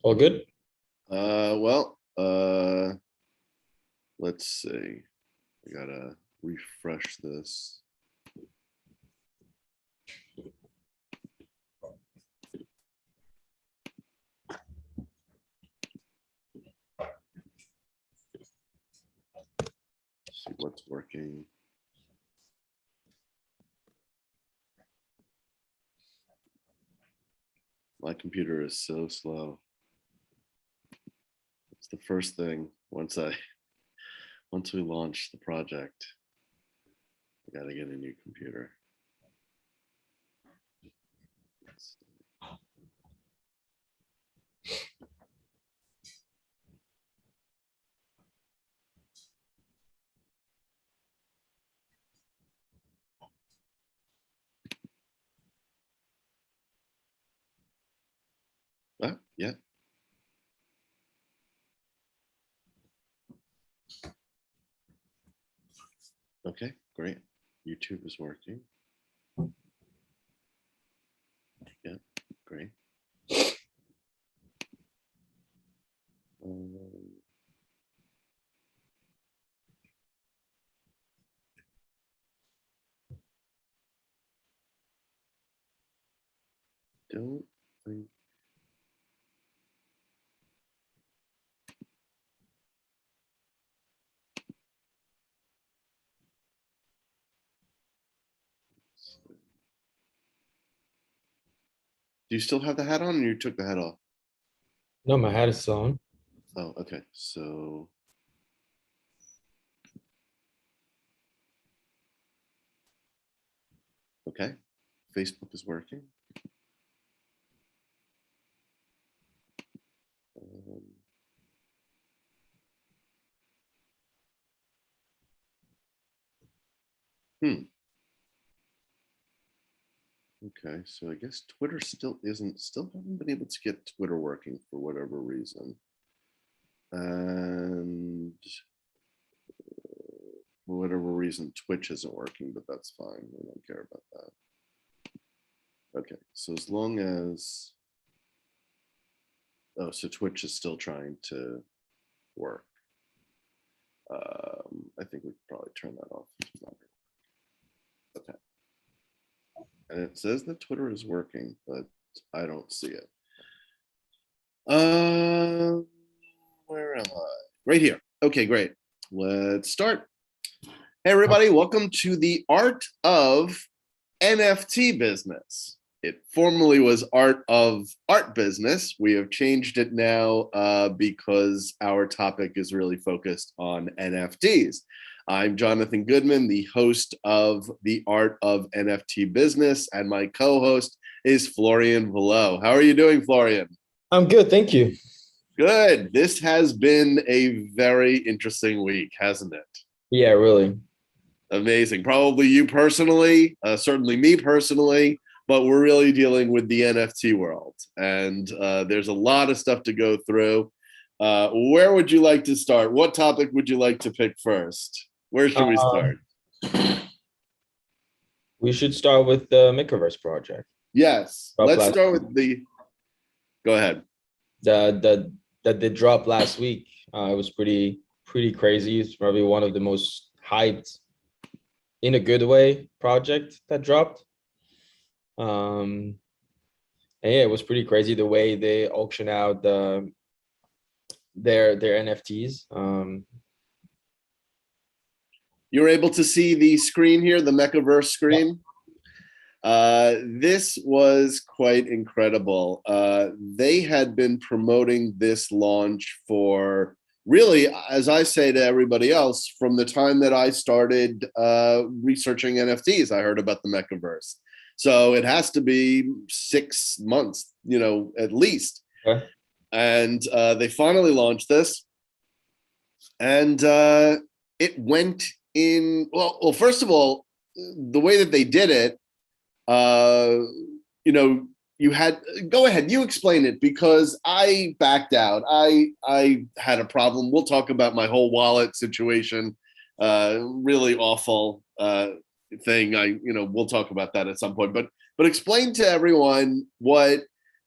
All good? Let's see. I gotta refresh this. See what's working. My computer is so slow. It's the first thing once we launch the project. I gotta get a new computer. Yeah. Okay, great. YouTube is working. Yeah, great. Don't think. Do you still have the hat on, or you took the hat off? No, my hat is on. Oh, okay. So okay, Facebook is working. Hmm. Okay, so I guess Twitter still haven't been able to get Twitter working for whatever reason. And for whatever reason, Twitch isn't working, but that's fine. We don't care about that. Okay, so as long as, oh, so Twitch is still trying to work. I think we could probably turn that off. Okay. And it says that Twitter is working, but I don't see it. Where am I? Right here. Okay, great. Let's start. Hey, everybody. Welcome to the Art of NFT Business. It formerly was Art of Art Business. We have changed it now because our topic is really focused on NFTs. I'm Jonathan Goodman, the host of the Art of NFT Business, and my co-host is Florian Valot. How are you doing, Florian? I'm good, thank you. Good. This has been a very interesting week, hasn't it? Yeah, really. Amazing. Probably you personally, certainly me personally, but we're really dealing with the NFT world. And there's a lot of stuff to go through. Where would you like to start? What topic would you like to pick first? Where should we start? We should start with the MekaVerse project. Yes, let's start with go ahead. That did drop last week. It was pretty crazy. It's probably one of the most hyped, in a good way, project that dropped. And yeah, it was pretty crazy the way they auction out their NFTs. You're able to see the screen here, the MekaVerse screen. This was quite incredible. They had been promoting this launch for really, as I say to everybody else, from the time that I started researching NFTs, I heard about the MekaVerse. So it has to be 6 months, at least. Okay. And they finally launched this. And it went in, well, first of all, the way that they did it, you had, go ahead, you explain it, because I backed out. I had a problem. We'll talk about my whole wallet situation. Really awful thing. We'll talk about that at some point, but explain to everyone what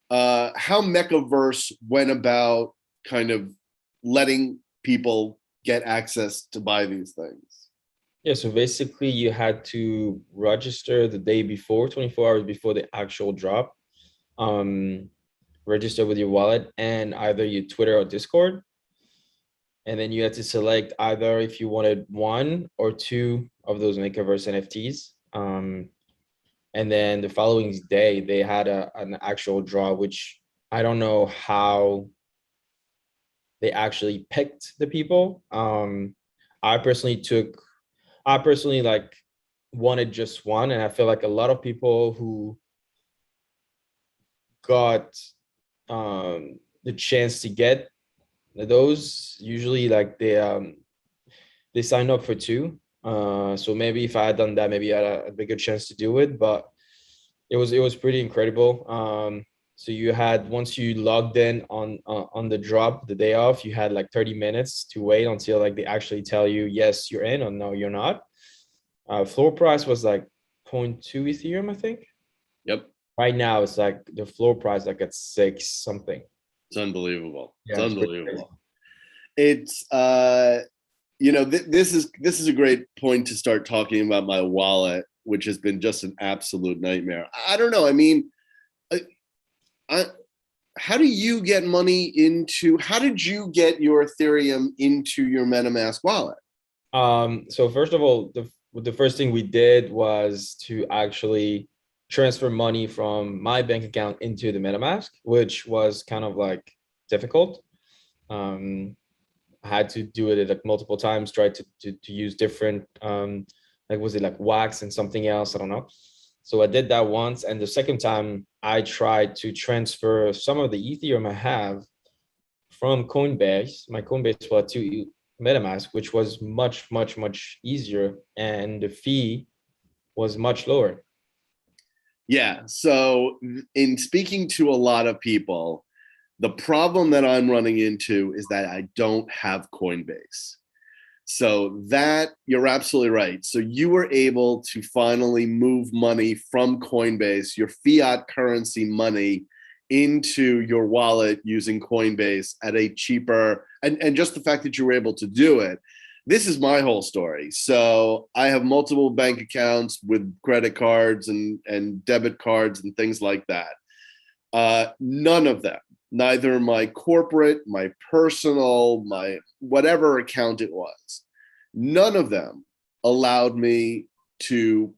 how MekaVerse went about kind of letting people get access to buy these things. Yeah, so basically you had to register the day before, 24 hours before the actual drop. Register with your wallet and either your Twitter or Discord. And then you had to select either if you wanted one or two of those MekaVerse NFTs. And then the following day, they had an actual draw, which I don't know how they actually picked the people. I personally like wanted just one. And I feel like a lot of people who got the chance to get those usually like they sign up for two. So maybe if I had done that, maybe I had a bigger chance to do it. But it was pretty incredible. So you had, once you logged in on the drop the day off, you had like 30 minutes to wait until like they actually tell you yes you're in or no you're not. Floor price was like 0.2 Ethereum, I think. Yep. Right now it's like the floor price like at 6 something. It's unbelievable. Yeah, it's unbelievable. It's this is a great point to start talking about my wallet, which has been just an absolute nightmare. I don't know. I mean, how do you get money into? How did you get your Ethereum into your MetaMask wallet? So first of all, the first thing we did was to actually transfer money from my bank account into the MetaMask, which was kind of like difficult. I had to do it like multiple times, tried to use different, like was it like wax and something else? I don't know. So I did that once. And the second time I tried to transfer some of the Ethereum I have from Coinbase, my Coinbase wallet to MetaMask, which was much, much, much easier. And the fee was much lower. Yeah. So in speaking to a lot of people, the problem that I'm running into is that I don't have Coinbase. So that you're absolutely right. So you were able to finally move money from Coinbase, your fiat currency money, into your wallet using Coinbase at a cheaper, and just the fact that you were able to do it. This is my whole story. So I have multiple bank accounts with credit cards and debit cards and things like that. None of them, neither my corporate, my personal, my whatever account it was, none of them allowed me to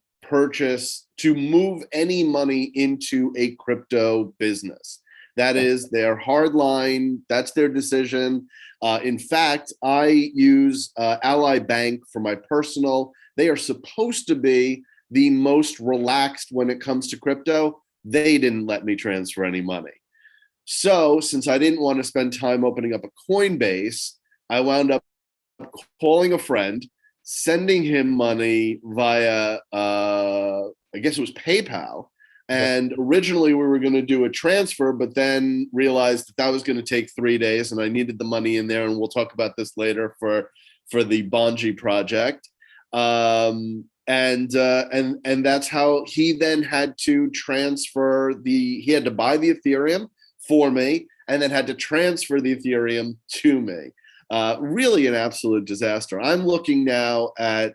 move any money into a crypto business. That is their hard line. That's their decision. In fact, I use Ally Bank for my personal. They are supposed to be the most relaxed when it comes to crypto. They didn't let me transfer any money. So since I didn't want to spend time opening up a Coinbase, I wound up calling a friend, sending him money via, I guess it was PayPal. And originally we were going to do a transfer, but then realized that was going to take 3 days and I needed the money in there. And we'll talk about this later for the Bungie project. And that's how he then had to transfer he had to buy the Ethereum for me and then had to transfer the Ethereum to me. Really an absolute disaster. I'm looking now at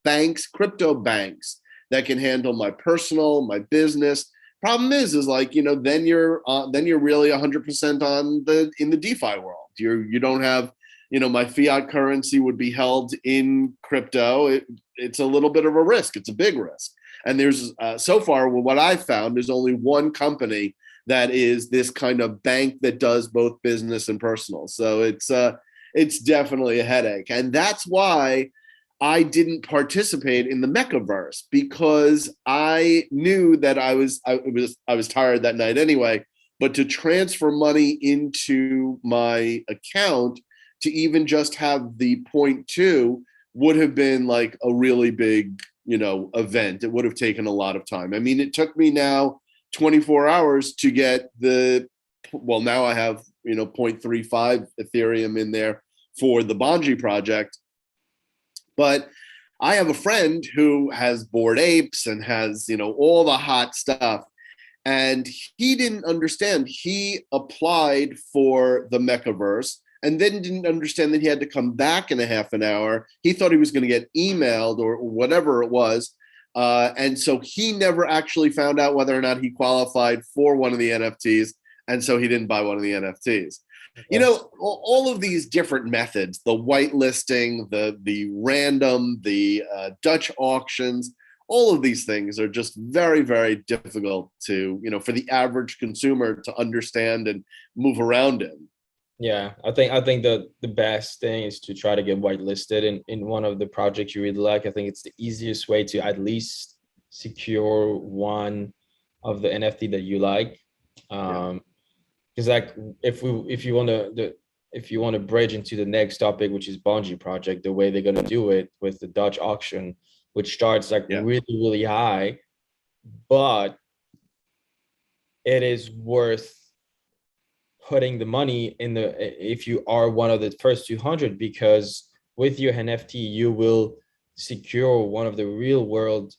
banks, crypto banks that can handle my personal, my business. Problem is like, then you're really 100% in the DeFi world. You don't have, my fiat currency would be held in crypto. It's a little bit of a risk. It's a big risk. And there's so far what I've found, there's only one company that is this kind of bank that does both business and personal. So it's definitely a headache. And that's why I didn't participate in the Mechaverse, because I knew that I was tired that night anyway, but to transfer money into my account to even just have the 0.2 would have been like a really big, event. It would have taken a lot of time. I mean, it took me now 24 hours to get now I have, 0.35 Ethereum in there for the Bungie project. But I have a friend who has Bored Apes and has, all the hot stuff. And he didn't understand. He applied for the Mechaverse and then didn't understand that he had to come back in a half an hour. He thought he was going to get emailed or whatever it was. And so he never actually found out whether or not he qualified for one of the NFTs. And so he didn't buy one of the NFTs. Okay. You know, all of these different methods, the whitelisting, the random, the Dutch auctions, all of these things are just very, very difficult to, you know, for the average consumer to understand and move around in. Yeah, I think the best thing is to try to get whitelisted in one of the projects you really like. I think it's the easiest way to at least secure one of the NFT that you like. Because like if you want to bridge into the next topic, which is Bungie Project, the way they're gonna do it with the Dutch auction, which starts like really high, but it is worth putting the money in if you are one of the first 200, because with your NFT you will secure one of the real world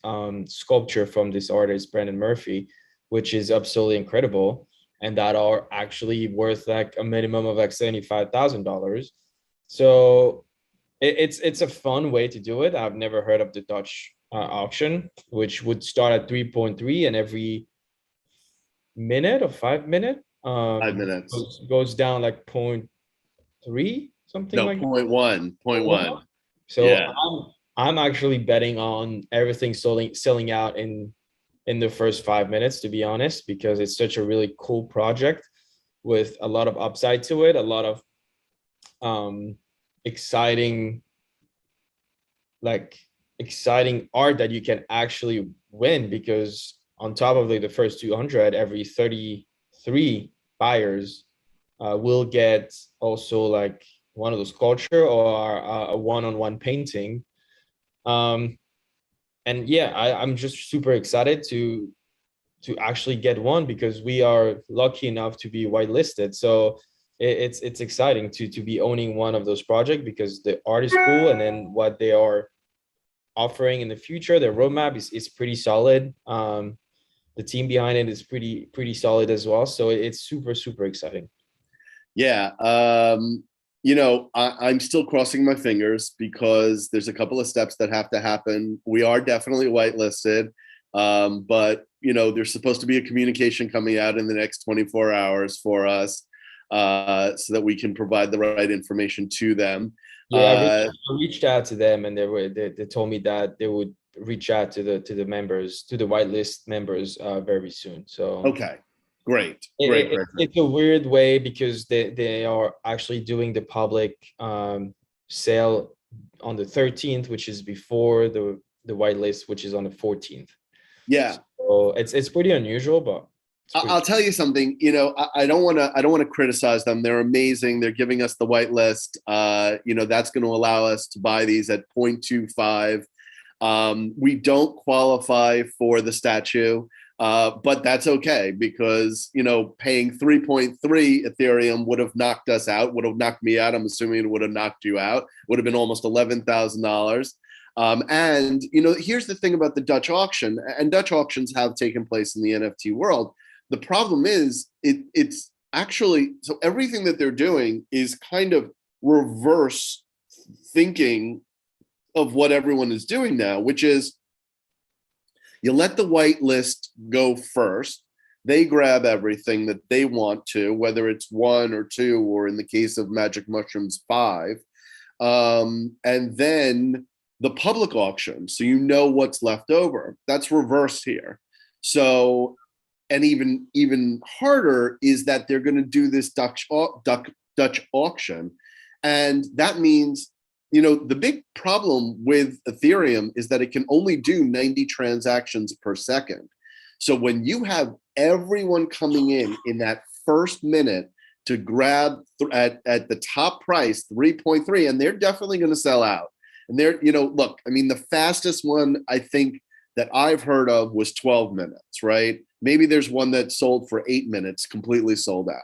sculpture from this artist Brandon Murphy, which is absolutely incredible, and that are actually worth like a minimum of like $75,000. So it's a fun way to do it. I've never heard of the Dutch auction, which would start at 3.3, and every minute or 5 minute 5 minutes goes down like 0.3, something like 0.1. So yeah. I'm actually betting on everything selling out in the first 5 minutes, to be honest, because it's such a really cool project with a lot of upside to it, a lot of exciting art that you can actually win, because on top of like the first 200, every 33 buyers will get also like one of those sculpture or a one-on-one painting. And yeah, I'm just super excited to actually get one, because we are lucky enough to be whitelisted. So it's exciting to be owning one of those projects, because the art is cool, and then what they are offering in the future, their roadmap is pretty solid. The team behind it is pretty solid as well. So it's super exciting. Yeah. You know, I'm still crossing my fingers, because there's a couple of steps that have to happen. We are definitely whitelisted, but you know, there's supposed to be a communication coming out in the next 24 hours for us, so that we can provide the right information to them. Yeah, I reached out to them, and they told me that they would reach out to the members, to the whitelist members, very soon. So okay. Great. It's a weird way, because they are actually doing the public sale on the 13th, which is before the whitelist, which is on the 14th. Yeah. So it's pretty unusual, but I'll tell you something. You know, I don't want to criticize them. They're amazing. They're giving us the whitelist. You know, that's going to allow us to buy these at 0.25. We don't qualify for the statue. But that's okay, because, you know, paying 3.3 Ethereum would have knocked us out, would have knocked me out. I'm assuming it would have knocked you out, would have been almost $11,000. And, you know, here's the thing about the Dutch auction, and Dutch auctions have taken place in the NFT world. The problem is it's actually, so everything that they're doing is kind of reverse thinking of what everyone is doing now, which is, you let the whitelist go first. They grab everything that they want to, whether it's 1 or 2, or in the case of Magic Mushrooms, 5. And then the public auction, so you know what's left over. That's reversed here. So, and even harder is that they're going to do this Dutch auction. And that means, you know, the big problem with Ethereum is that it can only do 90 transactions per second. So when you have everyone coming in that first minute to grab at the top price, 3.3, and they're definitely going to sell out. And they're, you know, look, I mean, the fastest one I think that I've heard of was 12 minutes, right? Maybe there's one that sold for 8 minutes, completely sold out.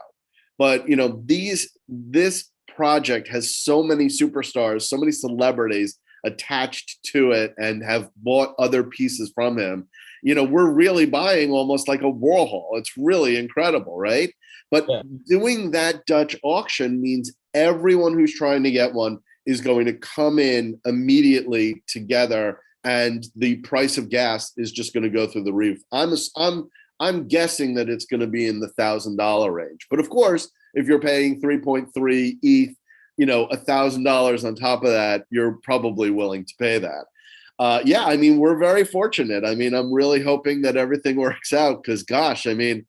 But, you know, this project has so many superstars, so many celebrities attached to it, and have bought other pieces from him. we're really buying almost like a Warhol. It's really incredible, right? But doing that Dutch auction means everyone who's trying to get one is going to come in immediately together, and the price of gas is just going to go through the roof. I'm guessing that it's going to be in the $1,000 range. But of course, if you're paying 3.3 ETH, $1,000 on top of that, you're probably willing to pay that. Yeah, I mean, we're very fortunate. I mean, I'm really hoping that everything works out because, gosh, I mean,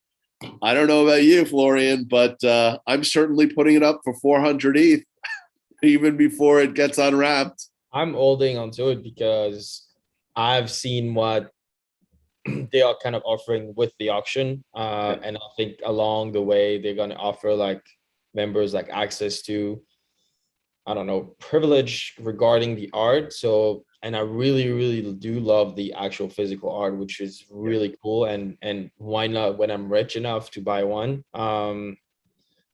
I don't know about you, Florian, but I'm certainly putting it up for 400 ETH even before it gets unwrapped. I'm holding onto it because I've seen what they are kind of offering with the auction. And I think along the way, they're going to offer like members like access to, I don't know, privilege regarding the art. So, and I really, really do love the actual physical art, which is really cool. And why not when I'm rich enough to buy one?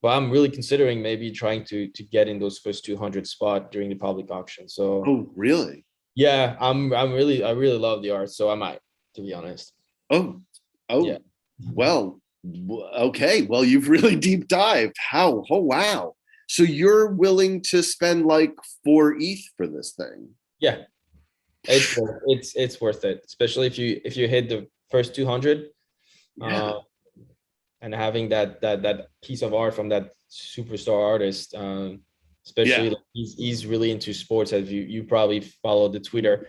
But I'm really considering maybe trying to get in those first 200 spot during the public auction. So, oh, really? Yeah, I really love the art. So I might, to be honest. Oh, yeah. Well, okay. Well, you've really deep dived. How? Oh, wow. So you're willing to spend like 4 ETH for this thing? Yeah, it's worth it, especially if you hit the first 200, and having that piece of art from that superstar artist, especially like he's really into sports, as you probably followed the Twitter.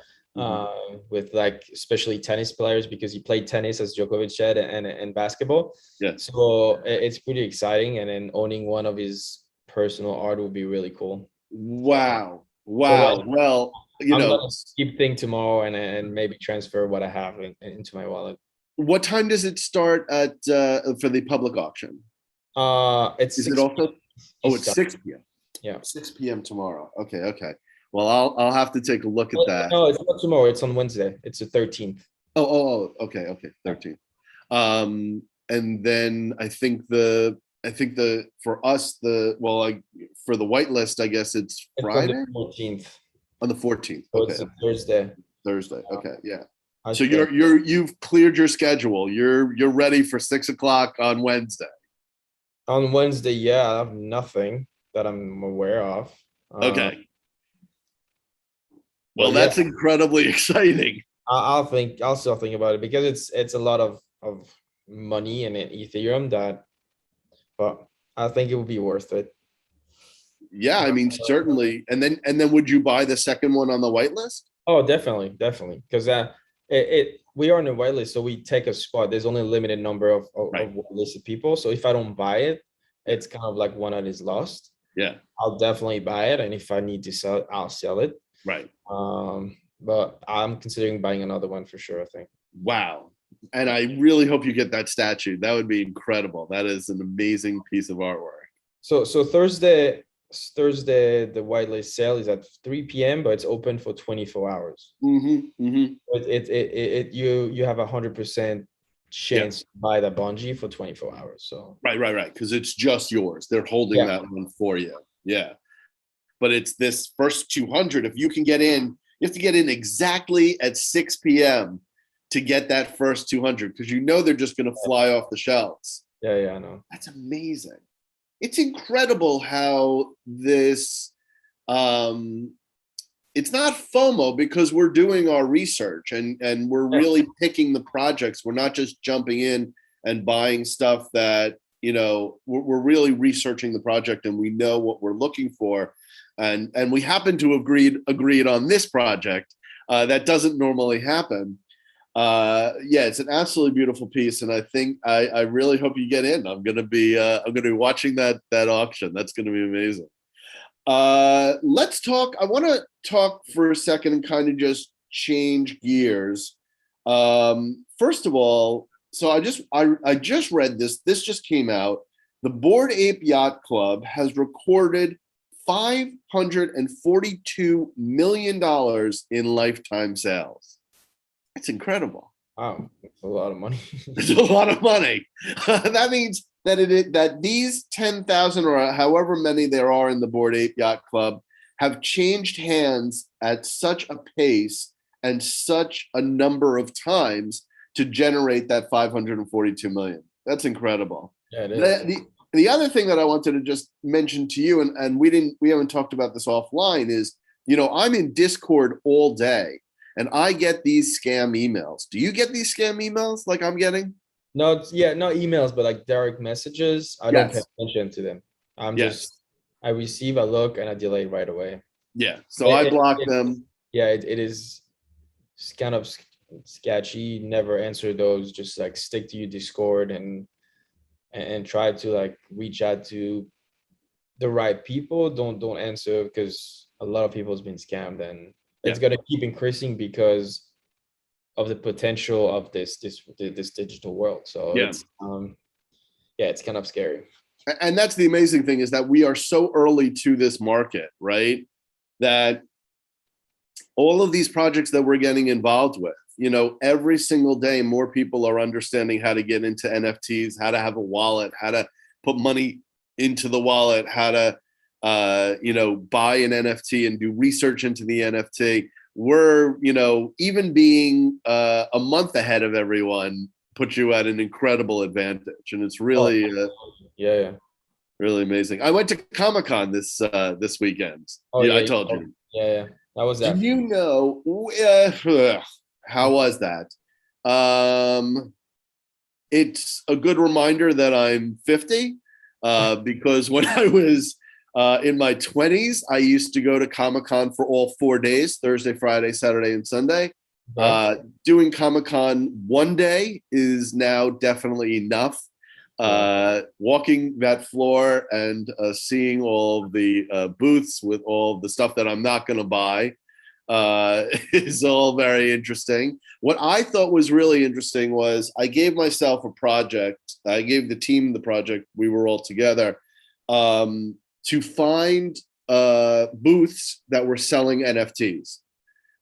With like especially tennis players, because he played tennis, as Djokovic said, and basketball. Yeah. So it's pretty exciting, and then owning one of his personal art would be really cool. Wow. Wow. Well, I'm gonna keep thing tomorrow and maybe transfer what I have into my wallet. What time does it start at for the public auction? It's is 6 it also? Oh, it's 6 p.m. Yeah, 6 p.m. tomorrow. Okay. Well, I'll have to take a look at that. No, it's not tomorrow. It's on Wednesday. It's the 13th. Oh, okay, 13th. And then I think the for us for the whitelist, I guess it's Friday. On the 14th. On the 14th. So okay. It's a Thursday. Thursday. Okay. Yeah. So you've cleared your schedule. You're ready for 6 o'clock on Wednesday. On Wednesday, yeah, I have nothing that I'm aware of. Okay. Well, that's incredibly exciting. I'll still think about it, because it's a lot of money in Ethereum but I think it would be worth it. Yeah, I mean, certainly. And then would you buy the second one on the whitelist? Oh, definitely. Because we are on the whitelist, so we take a spot. There's only a limited number of whitelisted people. So if I don't buy it, it's kind of like one that is lost. Yeah. I'll definitely buy it. And if I need to sell it, I'll sell it. Right. But I'm considering buying another one for sure, I think. Wow. And I really hope you get that statue. That would be incredible. That is an amazing piece of artwork. So Thursday, the whitelist sale is at 3 p.m., but it's open for 24 hours. You have 100% chance to buy the Bungie for 24 hours. So right. Because it's just yours. They're holding that one for you. Yeah. But it's this first 200. If you can get in, you have to get in exactly at 6 p.m. to get that first 200, because they're just going to fly off the shelves. Yeah, I know. That's amazing. It's incredible how this, it's not FOMO, because we're doing our research and we're really picking the projects. We're not just jumping in and buying stuff that, we're really researching the project, and we know what we're looking for. And we happen to agreed on this project. That doesn't normally happen. It's an absolutely beautiful piece, and I think I really hope you get in. I'm gonna be watching that auction. That's gonna be amazing. Let's talk. I want to talk for a second and kind of just change gears. First of all, so I just read this. This just came out. The Bored Ape Yacht Club has recorded $542 million in lifetime sales. It's incredible. Wow, that's a lot of money. It's a lot of money. That means that these 10,000 or however many there are in the Bored Ape Yacht Club have changed hands at such a pace and such a number of times to generate that 542 million. That's incredible. Yeah, it is. The other thing that I wanted to just mention to you, and we haven't talked about this offline, is, you know, I'm in Discord all day and I get these scam emails. Do you get these scam emails like I'm getting? No, not emails, but like direct messages. I don't pay Yes. attention to them. Yes. I receive, a look, and I delete right away. Yeah. So I block it- them. Yeah, it is kind of sketchy. Never answer those. Just like stick to your Discord and try to like reach out to the right people. Don't answer, because a lot of people has been scammed, and it's gonna keep increasing because of the potential of this digital world. So Yeah. it's kind of scary. And that's the amazing thing, is that we are so early to this market, right? That all of these projects that we're getting involved with, you know, every single day, more people are understanding how to get into NFTs, how to have a wallet, how to put money into the wallet, how to, buy an NFT and do research into the NFT. We're, you know, even being a month ahead of everyone puts you at an incredible advantage. And it's really, really amazing. I went to ComicCon this weekend. Oh, yeah, I told you. Yeah. How was that? Do you know, how was that? It's a good reminder that I'm 50, because when I was in my 20s, I used to go to Comic-Con for all 4 days, Thursday, Friday, Saturday, and Sunday. Doing Comic-Con one day is now definitely enough. Walking that floor and seeing all of the booths with all the stuff that I'm not going to buy is all very interesting. What I thought was really interesting was I gave myself a project. I gave the team the project. We were all together to find booths that were selling NFTs.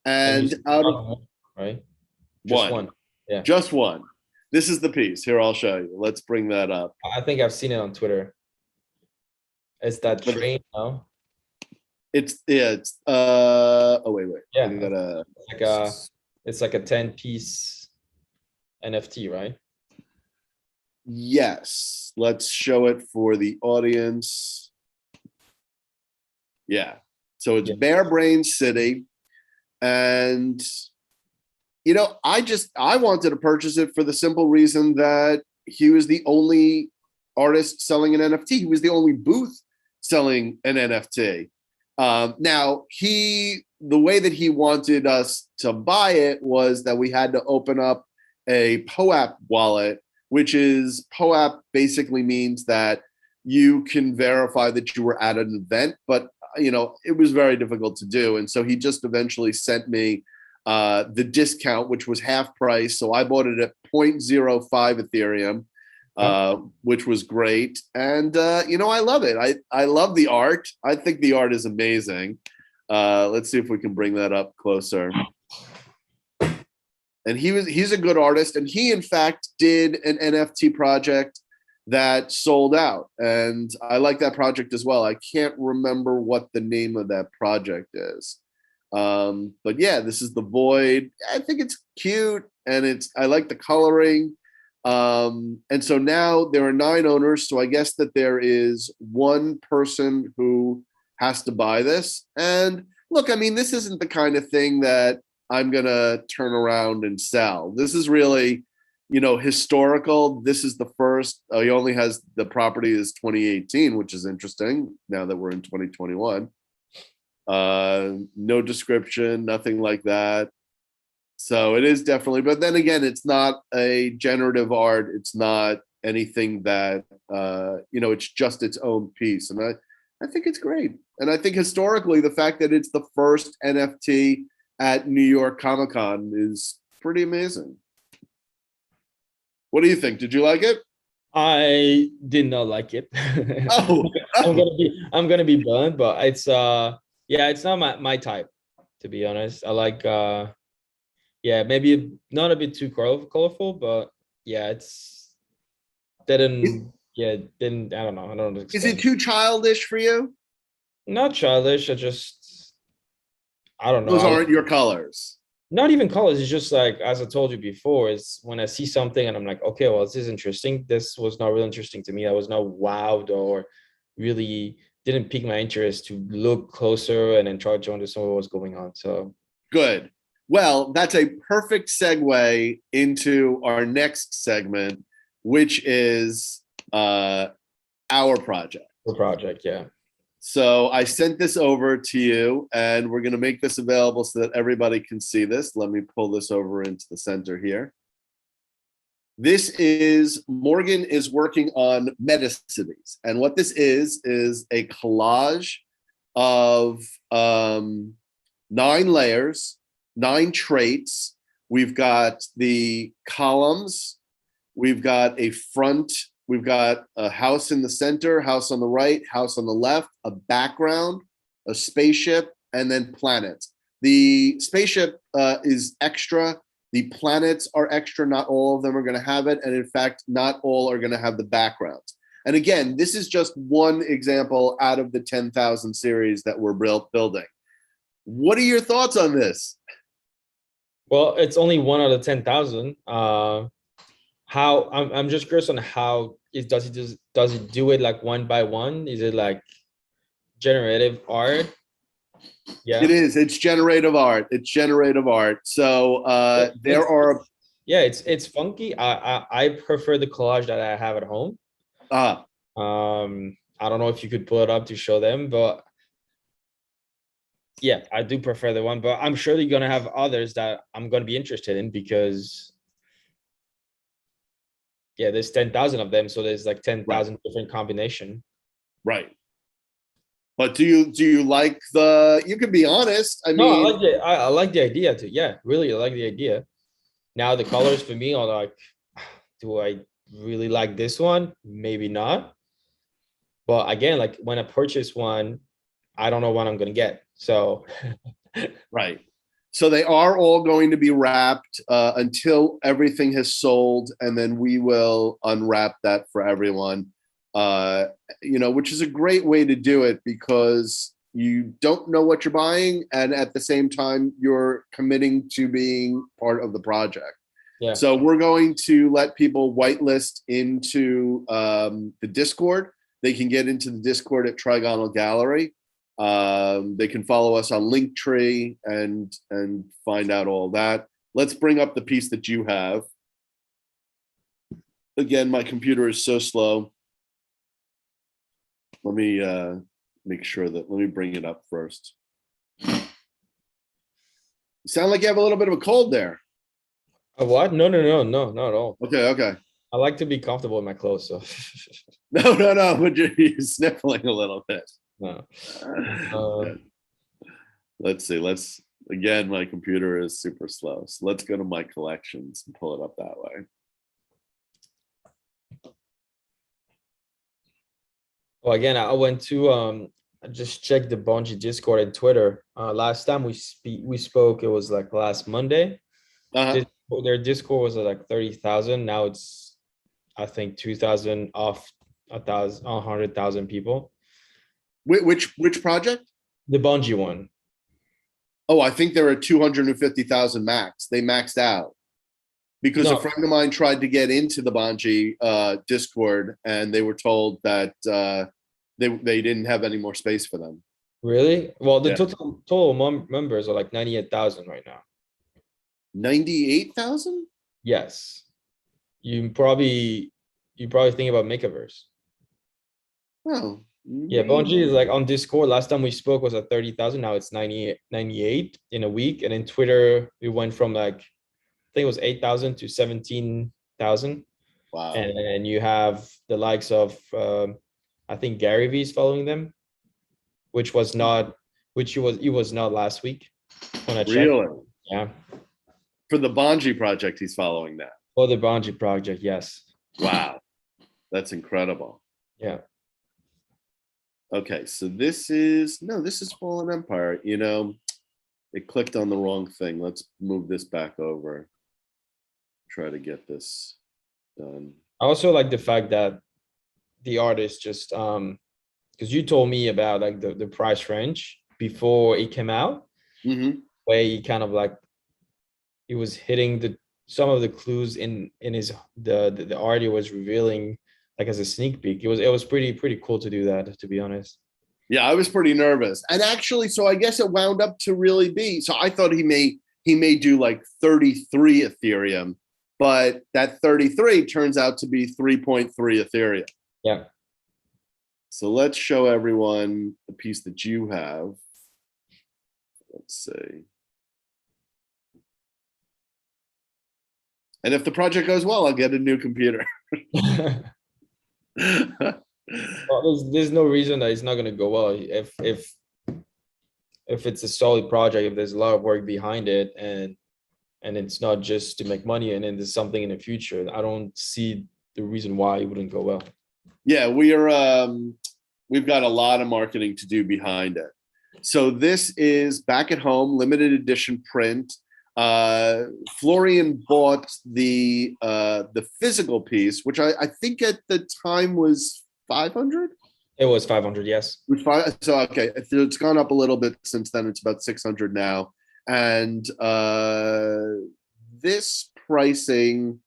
And out of right, just one. Yeah, just one. This is the piece. Here, I'll show you. Let's bring that up. I think I've seen it on Twitter. It's that train, no? It's oh wait. Yeah, it's like a 10-piece NFT, right? Yes. Let's show it for the audience. Yeah. So it's Bare Brain City. And you know, I wanted to purchase it for the simple reason that he was the only artist selling an NFT. He was the only booth selling an NFT. Now, the way that he wanted us to buy it was that we had to open up a POAP wallet, which is POAP basically means that you can verify that you were at an event, but you know, it was very difficult to do. And so he just eventually sent me the discount, which was half price. So I bought it at 0.05 Ethereum, which was great. And, you know, I love it. I love the art. I think the art is amazing. Let's see if we can bring that up closer. And he's a good artist. And he, in fact, did an NFT project that sold out. And I like that project as well. I can't remember what the name of that project is. But yeah, this is the Void. I think it's cute, and I like the coloring. And so now there are 9 owners. So I guess that there is one person who has to buy this. And look, I mean, this isn't the kind of thing that I'm gonna turn around and sell. This is really, you know, historical. This is the first. He only has the property is 2018, which is interesting now that we're in 2021. No description, nothing like that. So it is definitely, but then again, it's not a generative art. It's not anything that, you know, it's just its own piece. And I think it's great. And I think historically, the fact that it's the first NFT at New York Comic-Con is pretty amazing. What do you think? Did you like it? I did not like it. I'm gonna be blunt, but it's it's not my type, to be honest. I like maybe not a bit too colorful, but yeah, it's didn't I don't know. Is it too childish for you? Not childish. I don't know. Those aren't your colors. not even colors. It's just like, as I told you before, is when I see something and I'm like, okay, well, this is interesting. This was not really interesting to me. I was not wowed or really didn't pique my interest to look closer and then try to understand what was going on. So Good. Well, that's a perfect segue into our next segment, which is our project. the project, yeah. So I sent this over to you, and we're going to make this available so that everybody can see this. Let me pull this over into the center here. This is, Morgan is working on Metacity. And what this is a collage of 9 layers, 9 traits. We've got the columns. We've got a front. We've got a house in the center, house on the right, house on the left, a background, a spaceship, and then planets. The spaceship is extra. The planets are extra. Not all of them are going to have it. And in fact, not all are going to have the backgrounds. And again, this is just one example out of the 10,000 series that we're building. What are your thoughts on this? Well, it's only 1 out of 10,000. How I'm just curious on how does it do it like one by one? Is it like generative art? Yeah, it is. It's generative art. It's generative art. So there are. Yeah, it's funky. I prefer the collage that I have at home. I don't know if you could pull it up to show them, but yeah, I do prefer the one. But I'm sure you're gonna have others that I'm gonna be interested in because yeah, there's 10,000 of them, so there's like 10,000 different combination. Right. But do you like the? You can be honest. I mean, I like the idea too. Yeah, really, I like the idea. Now the colors for me are like, do I really like this one? Maybe not. But again, like when I purchase one, I don't know what I'm gonna get. So right. So they are all going to be wrapped until everything has sold, and then we will unwrap that for everyone. Which is a great way to do it because you don't know what you're buying, and at the same time, you're committing to being part of the project. yeah. So we're going to let people whitelist into the Discord. They can get into the Discord at Trigonal Gallery. They can follow us on Linktree and find out all that. Let's bring up the piece that you have. Again, my computer is so slow. Let me make sure that, let me bring it up first. You sound like you have a little bit of a cold there. A what? No, not at all. Okay. I like to be comfortable in my clothes, so No, but you're sniffling a little bit. no. Let's see. Again, my computer is super slow. So let's go to my collections and pull it up that way. Well, again, I went to I just checked the Bungie Discord and Twitter. Last time we spoke, it was like last Monday. Their Discord was at like 30,000. Now it's, I think, 2,000 off 100,000 people. Which project? The Bungie one. Oh, I think they're at 250,000 max. They maxed out because a friend of mine tried to get into the Bungie Discord, and they were told that they didn't have any more space for them. Really? Well, the total members are like 98,000 right now. 98,000? Yes. You probably think about Mechaverse. Oh. Yeah, Bungie is like on Discord. Last time we spoke was at 30,000. Now it's 98 in a week. And in Twitter, we went from like, I think it was 8,000 to 17,000. Wow. And you have the likes of, I think Gary Vee is following them, which was not last week when I checked. Really? Yeah. For the Bungie Project, he's following that. For the Bungie Project, yes. Wow. That's incredible. Yeah. Okay, so this is Fallen Empire. It clicked on the wrong thing. Let's move this back over. Try to get this done. I also like the fact that the artist just because you told me about like the price range before it came out, Mm-hmm. where he kind of like he was hitting some of the clues in his the art he was revealing, like as a sneak peek. It was pretty cool to do that, to be honest. Yeah, I was pretty nervous. And actually, so I guess it wound up to really be. So I thought he may do like 33 Ethereum, but that 33 turns out to be 3.3 Ethereum. Yeah. So let's show everyone the piece that you have. Let's see. And if the project goes well, I'll get a new computer. Well, there's no reason that it's not going to go well. If it's a solid project, if there's a lot of work behind it, and it's not just to make money, and then there's something in the future, I don't see the reason why it wouldn't go well. Yeah, we've got a lot of marketing to do behind it. So this is back at home, limited edition print. Florian bought the physical piece, which I think at the time was 500. It was 500, yes. So okay, it's gone up a little bit since then. It's about 600 now, and this pricing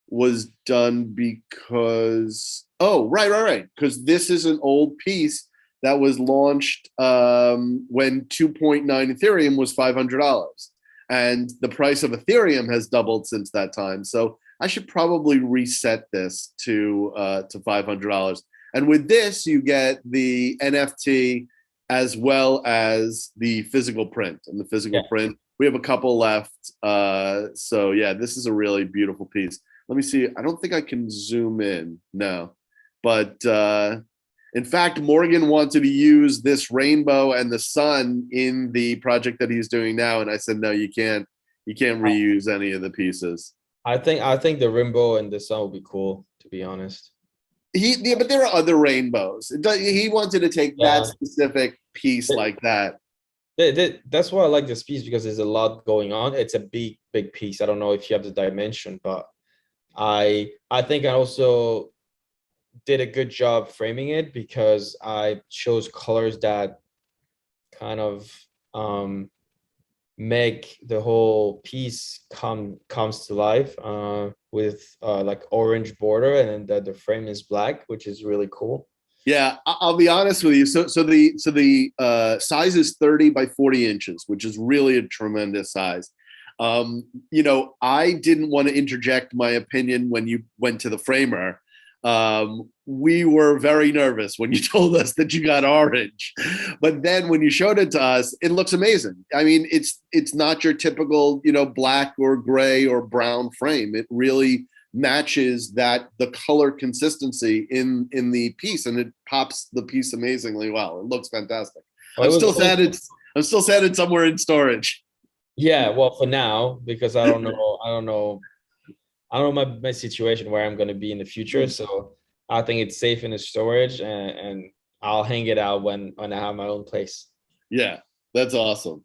was done because because this is an old piece that was launched when 2.9 Ethereum was $500. And the price of Ethereum has doubled since that time. So I should probably reset this to $500. And with this, you get the NFT as well as the physical print. And the physical print, we have a couple left. So yeah, this is a really beautiful piece. Let me see. I don't think I can zoom in. No. But in fact, Morgan wanted to use this rainbow and the sun in the project that he's doing now, and I said, no, you can't reuse any of the pieces. I think the rainbow and the sun would be cool, to be honest. But there are other rainbows. He wanted to take that specific piece like that. That's why I like this piece, because there's a lot going on. It's a big piece. I don't know if you have the dimension, but I think I also did a good job framing it, because I chose colors that kind of make the whole piece comes to life, with like orange border, and then the frame is black, which is really cool. Yeah, I'll be honest with you. So the size is 30 by 40 inches, which is really a tremendous size. I didn't want to interject my opinion when you went to the framer. We were very nervous when you told us that you got orange, but then when you showed it to us, it looks amazing. I mean, it's not your typical, black or gray or brown frame. It really matches the color consistency in the piece, and it pops the piece amazingly well. It looks fantastic. I'm still sad it's somewhere in storage. Yeah, well, for now, because I don't know my situation where I'm going to be in the future. So I think it's safe in the storage, and I'll hang it out when I have my own place. Yeah, that's awesome.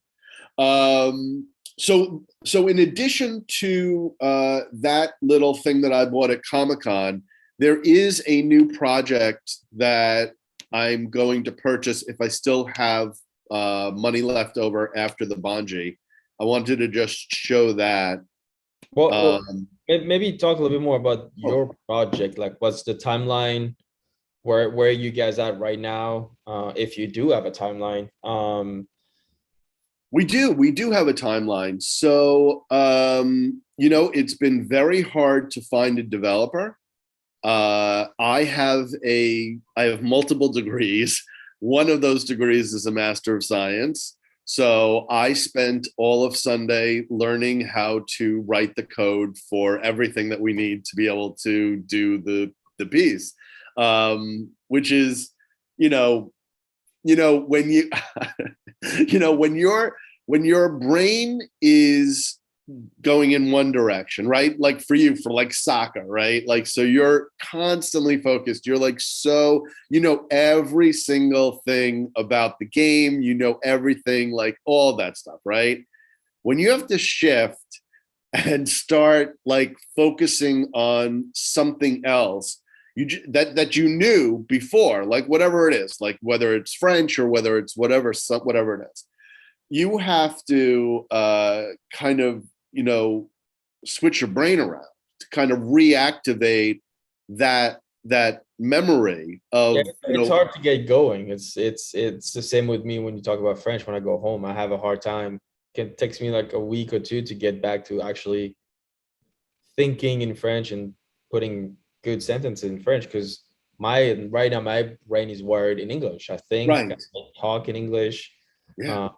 So in addition to that little thing that I bought at ComicCon, there is a new project that I'm going to purchase if I still have money left over after the Bungie. I wanted to just show that. Well, maybe talk a little bit more about your project. Like, what's the timeline? Where are you guys at right now? If you do have a timeline. We do have a timeline. So, it's been very hard to find a developer. I have multiple degrees. One of those degrees is a Master of Science. So I spent all of Sunday learning how to write the code for everything that we need to be able to do the piece, which is, when you, when your brain is going in one direction, right? Like for you, for like soccer, right? Like, so you're constantly focused. You're like, every single thing about the game, everything, like all that stuff, right? When you have to shift and start like focusing on something else, that you knew before, like whatever it is, like whether it's French or whether it's whatever it is, you have to kind of switch your brain around to kind of reactivate that memory of, Yeah, it's hard to get going. It's the same with me when you talk about French. When I go home, I have a hard time. It takes me like a week or two to get back to actually thinking in French and putting good sentences in French, because right now my brain is wired in English. I think I right. talk in English. Yeah.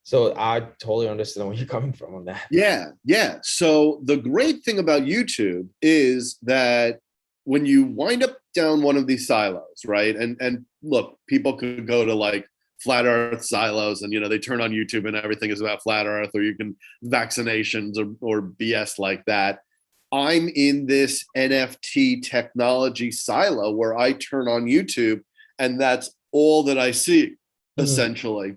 So I totally understand where you're coming from on that. Yeah. So the great thing about YouTube is that when you wind up down one of these silos, right? And look, people could go to like flat earth silos and they turn on YouTube and everything is about flat earth, or you can vaccinations or BS like that. I'm in this NFT technology silo where I turn on YouTube and that's all that I see, essentially.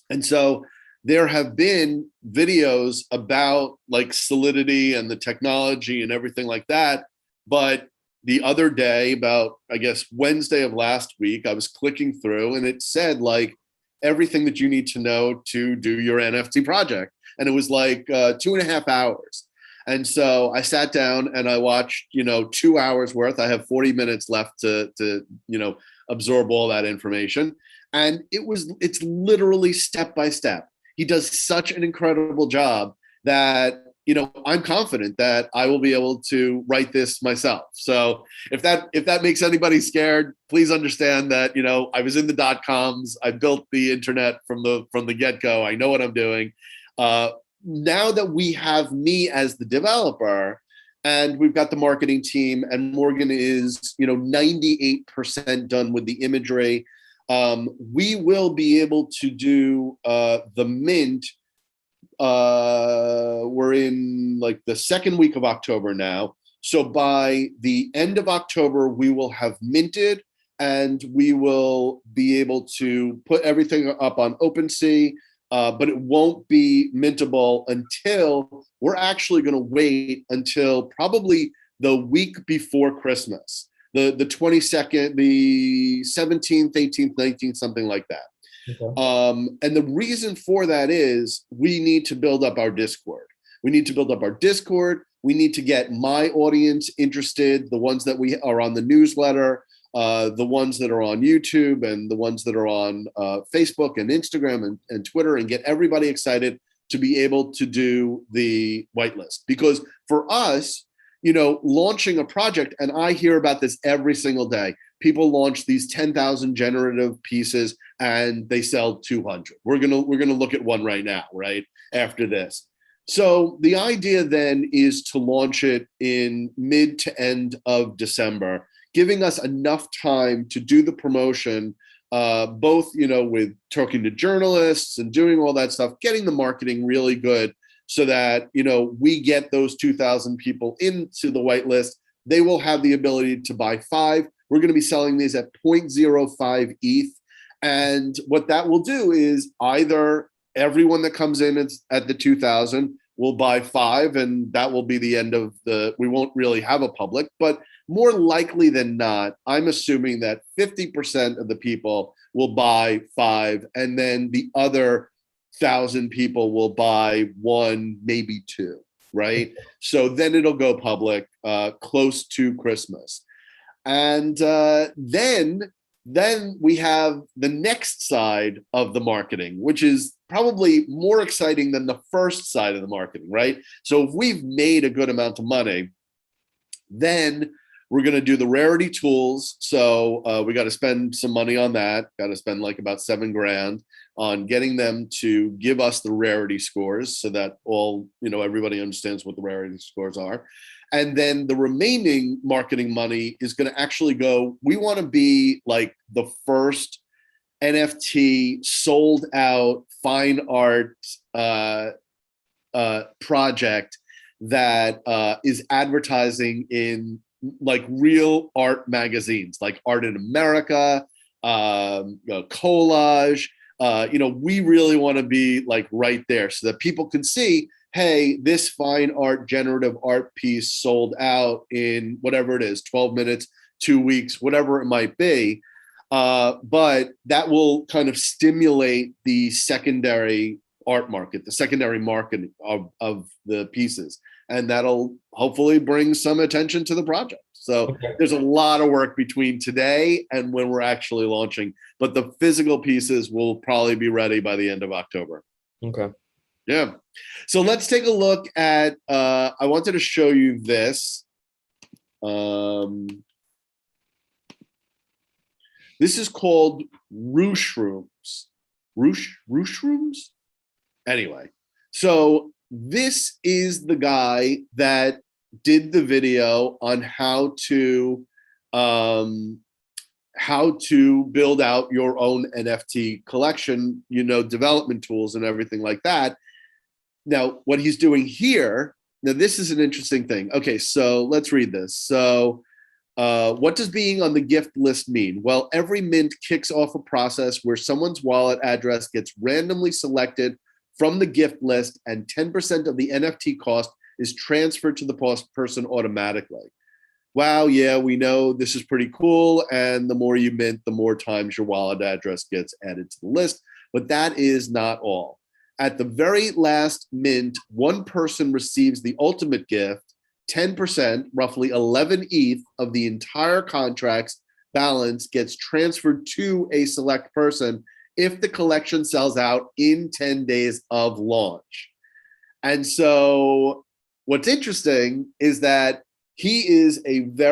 And so there have been videos about like Solidity and the technology and everything like that. But the other day, about, I guess, Wednesday of last week, I was clicking through and it said like everything that you need to know to do your NFT project. And it was like 2.5 hours. And so I sat down and I watched, 2 hours worth. I have 40 minutes left to absorb all that information. And it's literally step by step. He does such an incredible job that, I'm confident that I will be able to write this myself. So if that makes anybody scared, please understand that, I was in the .coms. I built the internet from the get-go. I know what I'm doing. Now that we have me as the developer and we've got the marketing team and Morgan is, 98% done with the imagery, we will be able to do the mint. We're in like the second week of October now. So by the end of October, we will have minted and we will be able to put everything up on OpenSea. But it won't be mintable until we're actually going to wait until probably the week before Christmas, the 22nd, the 17th, 18th, 19th, something like that. Okay. And the reason for that is we need to build up our Discord. We need to build up our Discord. We need to get my audience interested, the ones that we are on the newsletter, the ones that are on YouTube and the ones that are on Facebook and Instagram and Twitter, and get everybody excited to be able to do the whitelist. Because for us, launching a project, and I hear about this every single day, people launch these 10,000 generative pieces and they sell 200. We're gonna look at one right now, right after this. So the idea then is to launch it in mid to end of December, giving us enough time to do the promotion, both, with talking to journalists and doing all that stuff, getting the marketing really good so that, we get those 2,000 people into the whitelist. They will have the ability to buy 5. We're going to be selling these at 0.05 ETH. And what that will do is either everyone that comes in at the 2,000 will buy 5, and that will be the end of we won't really have a public, but more likely than not, I'm assuming that 50% of the people will buy 5, and then the other 1,000 people will buy 1, maybe 2, right? So then it'll go public close to Christmas. And then we have the next side of the marketing, which is probably more exciting than the first side of the marketing, right? So if we've made a good amount of money, then we're going to do the rarity tools. So we got to spend some money on that. Got to spend like about $7,000 on getting them to give us the rarity scores so that everybody understands what the rarity scores are. And then the remaining marketing money is going to actually go, we want to be like the first NFT sold out fine art project that is advertising in like real art magazines, like Art in America, Collage. We really want to be like right there so that people can see, hey, this fine art, generative art piece sold out in whatever it is, 12 minutes, 2 weeks, whatever it might be. But that will kind of stimulate the secondary art market, the secondary market of the pieces. And that'll hopefully bring some attention to the project. So Okay. there's a lot of work between today and when we're actually launching, but the physical pieces will probably be ready by the end of October. Okay. Yeah. So let's take a look at, I wanted to show you this. This is called Rooshrooms. Rooshrooms? Anyway, so this is the guy that did the video on how to build out your own NFT collection, development tools and everything like that. Now, what he's doing here, now this is an interesting thing. Okay, so let's read this. So what does being on the gift list mean? Well, every mint kicks off a process where someone's wallet address gets randomly selected from the gift list, and 10% of the NFT cost is transferred to the person automatically. Wow, yeah, we know this is pretty cool. And the more you mint, the more times your wallet address gets added to the list. But that is not all. At the very last mint, one person receives the ultimate gift. 10%, roughly 11 ETH of the entire contract's balance gets transferred to a select person if the collection sells out in 10 days of launch. And so what's interesting is that his YouTube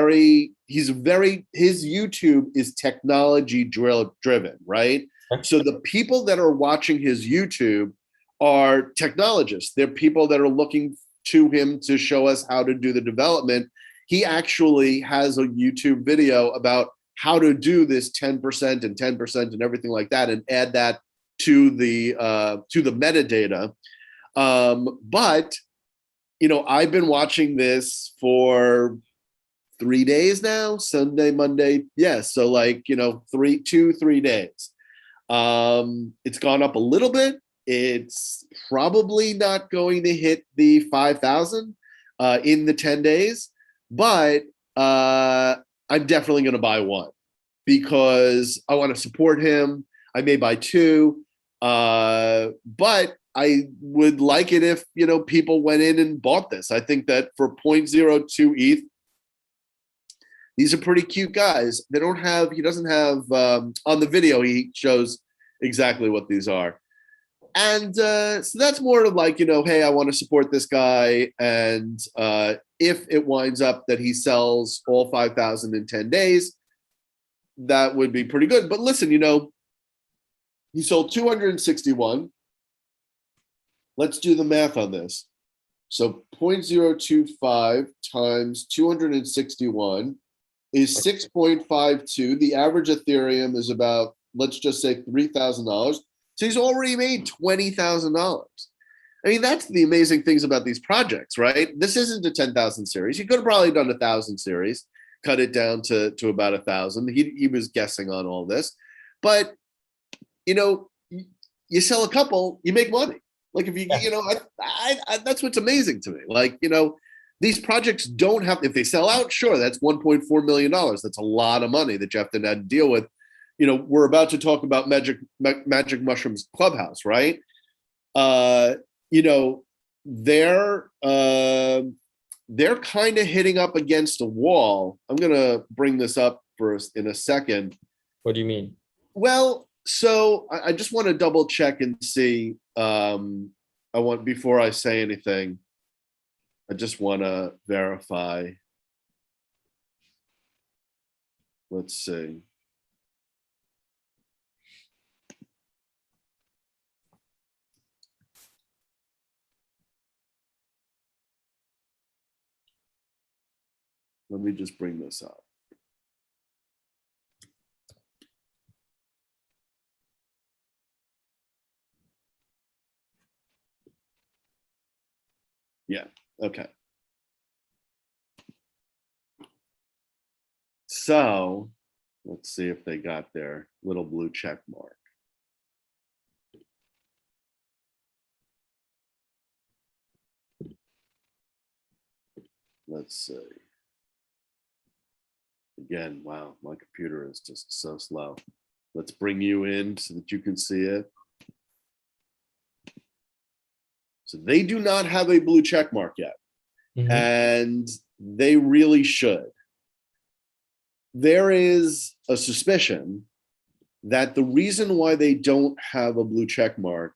is technology driven, right? So the people that are watching his YouTube are technologists. They're people that are looking to him to show us how to do the development. He actually has a YouTube video about how to do this 10% and 10% and everything like that, and add that to the metadata. But I've been watching this for 3 days now, Sunday, Monday. Yeah. So 3 days. It's gone up a little bit. It's probably not going to hit the 5,000 in the 10 days, but I'm definitely going to buy one because I want to support him. I may buy two, but I would like it if, people went in and bought this. I think that for 0.02 ETH, these are pretty cute guys. He doesn't have, on the video, he shows exactly what these are. And so that's more of hey, I want to support this guy. And if it winds up that he sells all 5,000 in 10 days, that would be pretty good. But listen, he sold 261. Let's do the math on this. So 0.025 times 261 is 6.52. The average Ethereum is about, let's just say $3,000. So he's already made $20,000. I mean, that's the amazing things about these projects, right? This isn't a 10,000 series. He could have probably done 1,000 series, cut it down to about 1,000. He was guessing on all this, but you sell a couple, you make money. Like if that's what's amazing to me. These projects don't have, if they sell out, sure, that's $1.4 million. That's a lot of money that you have to deal with. We're about to talk about Magic Mushrooms Clubhouse, right? They're kind of hitting up against a wall. I'm gonna bring this up first in a second. What do you mean? Well, so I just want to double check and see. Before I say anything, I just want to verify. Let's see. Let me just bring this up. Yeah, okay. So let's see if they got their little blue check mark. Let's see. Again, wow, my computer is just so slow. Let's bring you in so that you can see it. So they do not have a blue check mark yet, and they really should. There is a suspicion that the reason why they don't have a blue check mark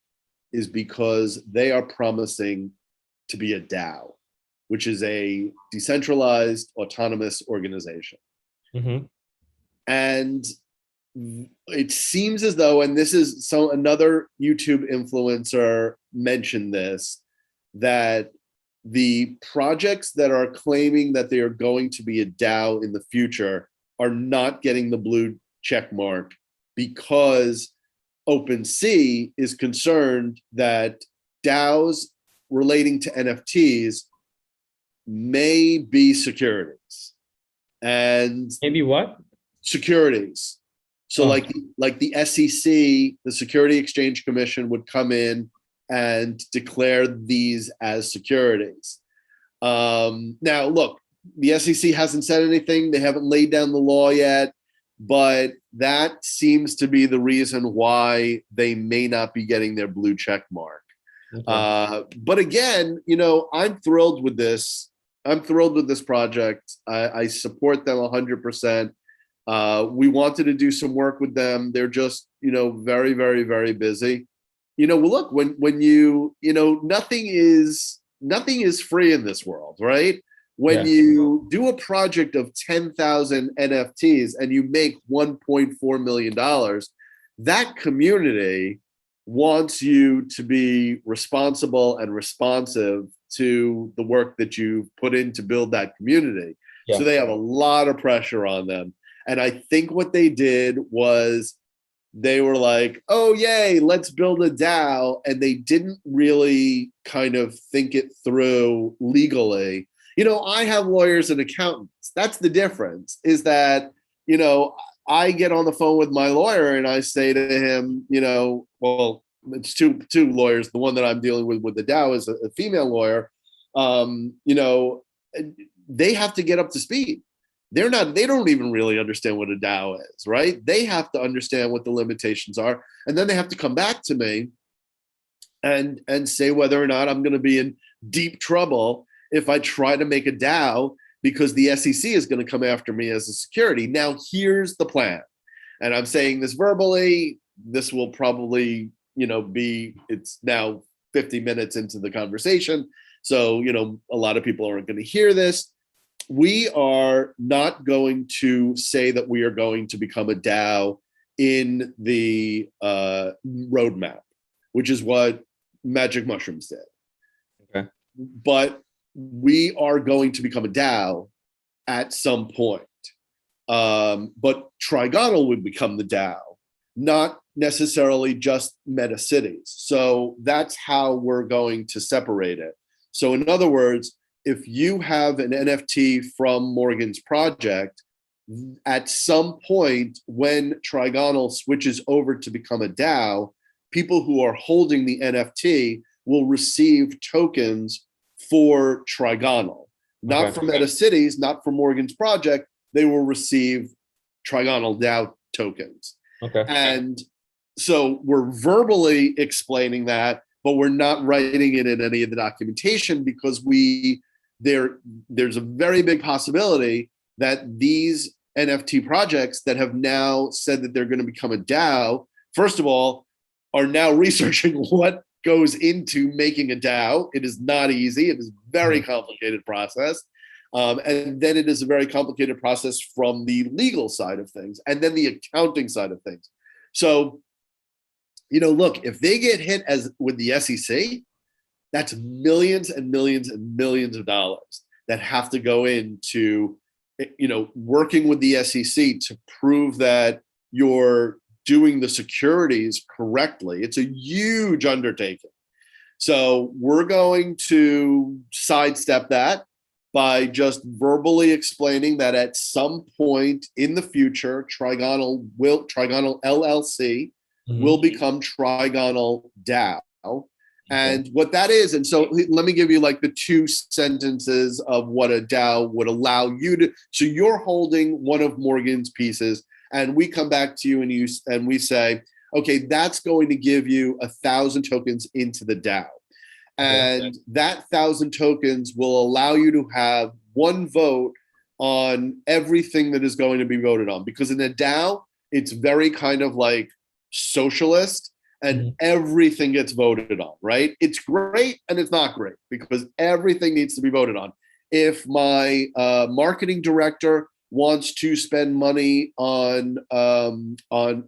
is because they are promising to be a DAO, which is a decentralized autonomous organization. And it seems as though, and this is another YouTube influencer mentioned this, that the projects that are claiming that they are going to be a DAO in the future are not getting the blue check mark because OpenSea is concerned that DAOs relating to NFTs may be securities. And maybe what? Securities. So like the SEC, the Security Exchange Commission, would come in and declare these as securities. Now, look, the SEC hasn't said anything. They haven't laid down the law yet, but that seems to be the reason why they may not be getting their blue check mark. But again, you know, I'm thrilled with this. I'm thrilled with this project. I support them 100%. We wanted to do some work with them. They're just, you know, very, very, very busy. You know, well, look, when you know, nothing is free in this world, right? When you do a project of 10,000 NFTs and you make $1.4 million, that community wants you to be responsible and responsive to the work that you put in to build that community. So they have a lot of pressure on them. And I think what they did was they were like, oh, yay, let's build a DAO. And they didn't really kind of think it through legally. You know, I have lawyers and accountants. That's the difference, is that, you know, I get on the phone with my lawyer and I say to him, you know, well, it's two lawyers. The one that I'm dealing with the DAO is a female lawyer. You know, they have to get up to speed. They don't even really understand what a DAO is, right? They have to understand what the limitations are. And then they have to come back to me and say whether or not I'm going to be in deep trouble if I try to make a DAO, because the SEC is going to come after me as a security. Now, here's the plan. And I'm saying this verbally. This will probably, you know, it's now 50 minutes into the conversation. So, you know, a lot of people aren't going to hear this. We are not going to say that we are going to become a DAO in the roadmap, which is what Magic Mushrooms did. Okay. But we are going to become a DAO at some point. But Trigonal would become the DAO, not necessarily just MetaCities. So that's how we're going to separate it. So in other words, if you have an NFT from Morgan's project, at some point when Trigonal switches over to become a DAO, people who are holding the NFT will receive tokens for Trigonal, not from MetaCities, not from Morgan's project. They will receive Trigonal DAO tokens. And so we're verbally explaining that, but we're not writing it in any of the documentation, because there's a very big possibility that these NFT projects that have now said that they're going to become a DAO, first of all, are now researching what goes into making a DAO. It is not easy. It is a very complicated process. And then it is a very complicated process from the legal side of things, and then the accounting side of things. So, you know, look, if they get hit with the SEC, that's millions and millions and millions of dollars that have to go into, you know, working with the SEC to prove that you're doing the securities correctly. It's a huge undertaking. So we're going to sidestep that by just verbally explaining that at some point in the future, Trigonal LLC will become Trigonal DAO. And what that is, and so let me give you like the 2 sentences of what a DAO would allow you to. So you're holding one of Morgan's pieces, and we come back to you and we say, okay, that's going to give you 1,000 tokens into the DAO. And that 1,000 tokens will allow you to have one vote on everything that is going to be voted on. Because in a DAO, it's very kind of like socialist, and everything gets voted on, right? It's great and it's not great because everything needs to be voted on. If my marketing director wants to spend money on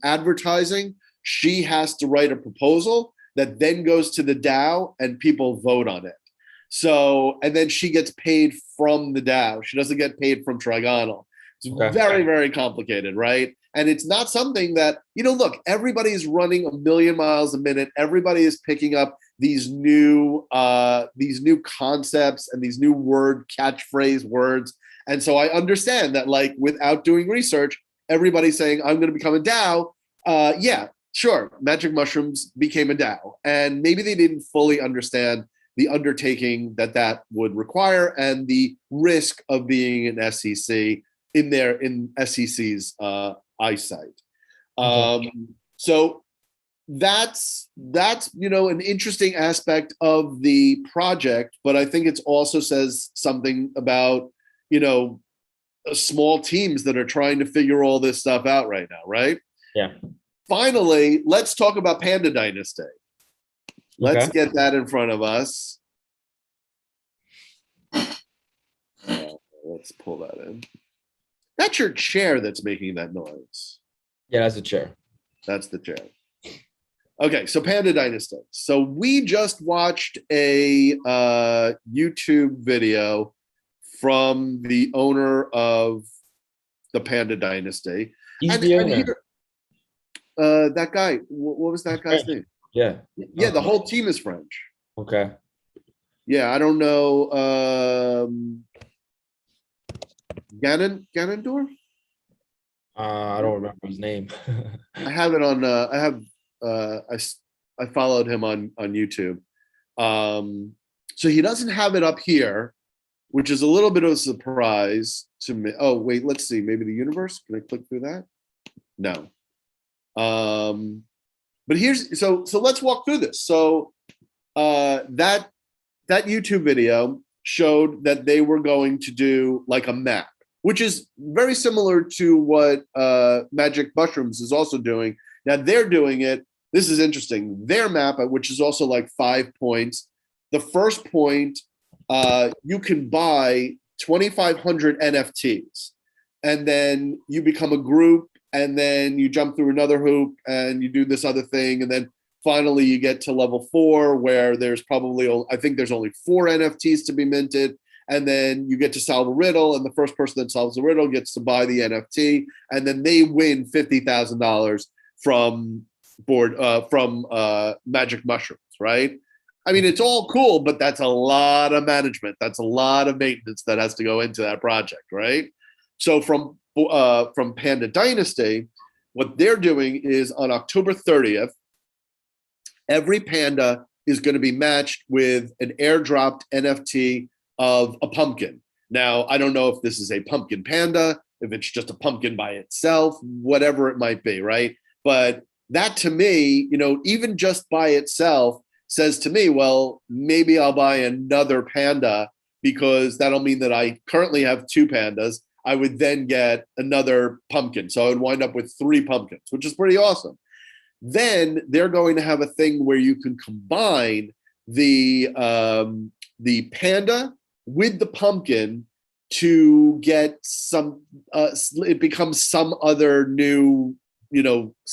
advertising, she has to write a proposal that then goes to the DAO and people vote on it. So, and then she gets paid from the DAO. She doesn't get paid from Trigonal. It's very, very complicated, right? And it's not something that, look, everybody is running 1,000,000 miles a minute. Everybody is picking up these new concepts and these new catchphrase words. And so I understand that, like, without doing research, everybody's saying, I'm going to become a DAO. Yeah, sure. Magic Mushrooms became a DAO. And maybe they didn't fully understand the undertaking that would require and the risk of being an SEC in SEC's eyesight. So that's an interesting aspect of the project, but I think it also says something about small teams that are trying to figure all this stuff out right now, right? Yeah. Finally, let's talk about Panda Dynasty. Let's get that in front of us. Let's pull that in. That's your chair that's making that noise. Yeah, that's the chair. That's the chair. Okay, so Panda Dynasty. So we just watched a YouTube video from the owner of the Panda Dynasty. He's the owner. That guy, what was that guy's name? Yeah. Yeah, the whole team is French. Okay. Yeah, I don't know. Ganondorf? I don't remember his name. I have it on. I followed him on YouTube. So he doesn't have it up here, which is a little bit of a surprise to me. Oh wait, let's see. Maybe the universe. Can I click through that? No. But here's so let's walk through this. So that YouTube video showed that they were going to do like a map, which is very similar to what Magic Mushrooms is also doing. Now they're doing it. This is interesting. Their map, which is also like 5 points. The first point, you can buy 2,500 NFTs, and then you become a group, and then you jump through another hoop, and you do this other thing, and then finally you get to level 4, where there's probably, I think there's only 4 NFTs to be minted. And then you get to solve a riddle, and the first person that solves the riddle gets to buy the NFT, and then they win $50,000 from Magic Mushrooms, right? I mean, it's all cool, but that's a lot of management. That's a lot of maintenance that has to go into that project, right? So from Panda Dynasty, what they're doing is on October 30th, every panda is going to be matched with an airdropped NFT of a pumpkin. Now, I don't know if this is a pumpkin panda, if it's just a pumpkin by itself, whatever it might be, right? But that to me, even just by itself says to me, well, maybe I'll buy another panda, because that'll mean that I currently have 2 pandas. I would then get another pumpkin. So I would wind up with 3 pumpkins, which is pretty awesome. Then they're going to have a thing where you can combine the panda with the pumpkin to get some, it becomes some other new,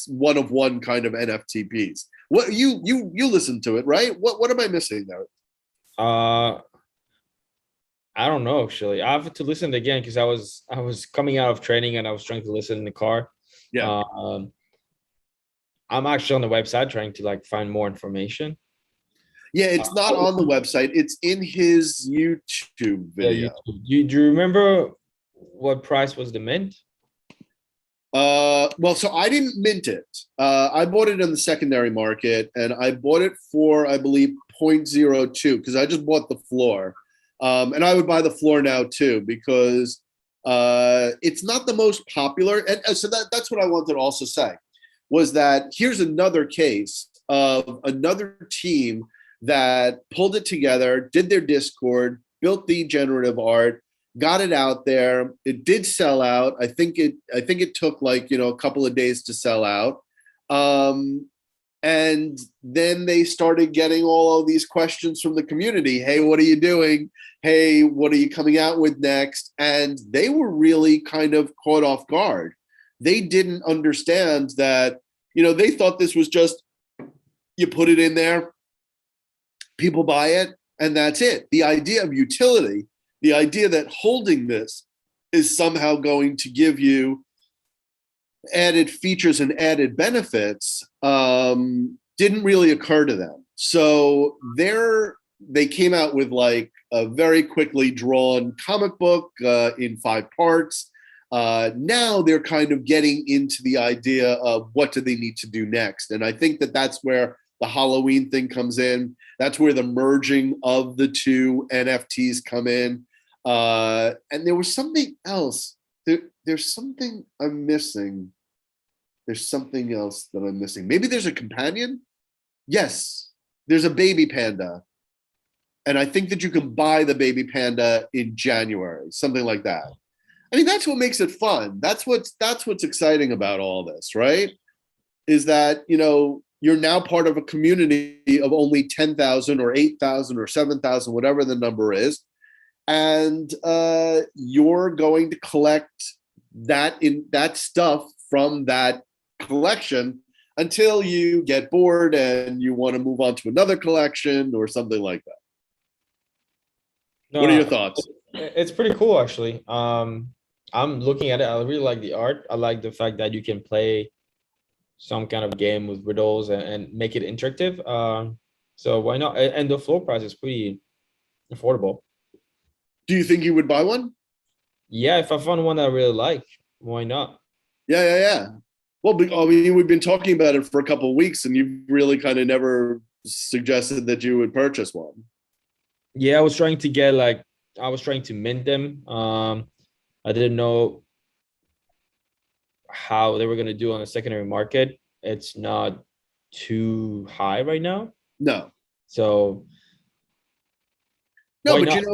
one of one kind of NFT piece. What you listen to it, right? What am I missing there? I don't know, actually. I have to listen again because I was coming out of training and I was trying to listen in the car. Yeah. I'm actually on the website trying to find more information. Yeah, it's not on the website. It's in his YouTube video. Yeah, do you remember what price was the mint? Well, so I didn't mint it. I bought it in the secondary market, and I bought it for, I believe, 0.02, because I just bought the floor. And I would buy the floor now too, because it's not the most popular. And so that's what I wanted to also say, was that here's another case of another team that pulled it together, did their Discord, built the generative art, got it out there. It did sell out. I think it took like, a couple of days to sell out. And then they started getting all of these questions from the community. Hey, what are you doing? Hey, what are you coming out with next? And they were really kind of caught off guard. They didn't understand that, they thought this was just, you put it in there, people buy it, and that's it. The idea of utility, the idea that holding this is somehow going to give you added features and added benefits didn't really occur to them. So they came out with like a very quickly drawn comic book in 5 parts. Now they're kind of getting into the idea of what do they need to do next. And I think that that's where the Halloween thing comes in. That's where the merging of the 2 NFTs come in. And there was something else. There's something I'm missing. There's something else that I'm missing. Maybe there's a companion? Yes, there's a baby panda. And I think that you can buy the baby panda in January, something like that. I mean, that's what makes it fun. That's what's exciting about all this, right? Is that, you're now part of a community of only 10,000 or 8,000 or 7,000, whatever the number is. And you're going to collect that stuff from that collection until you get bored and you want to move on to another collection or something like that. No, what are your thoughts? It's pretty cool, actually. I'm looking at it. I really like the art. I like the fact that you can play some kind of game with riddles and make it interactive. So why not? And the floor price is pretty affordable. Do you think you would buy one? Yeah, if I found one that I really like, why not? Yeah. Well, I mean, we've been talking about it for a couple of weeks, and you really kind of never suggested that you would purchase one. Yeah, I was trying to mint them. I didn't know how they were going to do on the secondary market. It's not too high right now. No. So no, but not?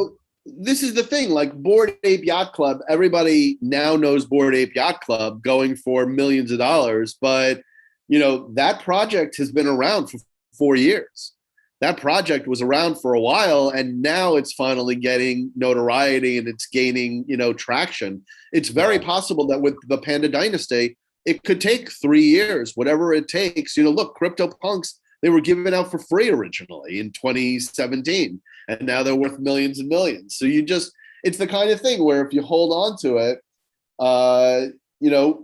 This is the thing, like Bored Ape Yacht Club, everybody now knows Bored Ape Yacht Club going for millions of dollars, but that project has been around for 4 years. That project was around for a while, and now it's finally getting notoriety and it's gaining, traction. It's very possible that with the Panda Dynasty, it could take 3 years, whatever it takes. Look, CryptoPunks, they were given out for free originally in 2017, and now they're worth millions and millions. So it's the kind of thing where if you hold on to it,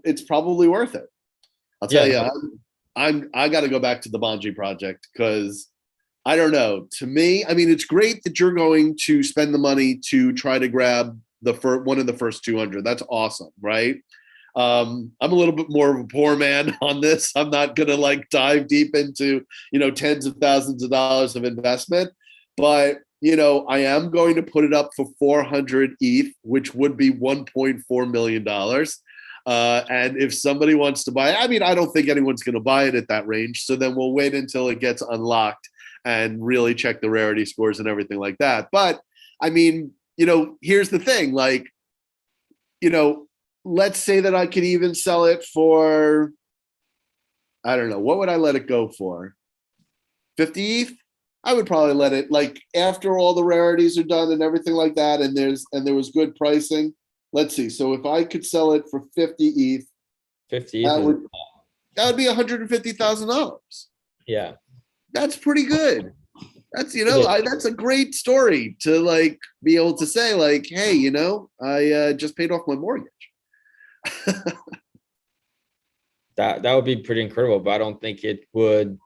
it's probably worth it. I'll tell you, I got to go back to the Bungie Project because I don't know. To me, I mean, it's great that you're going to spend the money to try to grab one of the first 200. That's awesome, right? I'm a little bit more of a poor man on this. I'm not going to dive deep into, tens of thousands of dollars of investment, but, I am going to put it up for 400 ETH, which would be $1.4 million. And if somebody wants to buy it, I mean, I don't think anyone's going to buy it at that range. So then we'll wait until it gets unlocked and really check the rarity scores and everything like that. But I mean, here's the thing, let's say that I could even sell it for, I don't know, what would I let it go for? 50 ETH? I would probably let it, after all the rarities are done and everything like that, and there was good pricing. Let's see. So if I could sell it for 50 ETH, 50 that would be $150,000. Yeah. That's pretty good. That's, that's a great story to be able to say hey, I just paid off my mortgage. That would be pretty incredible, but I don't think it would.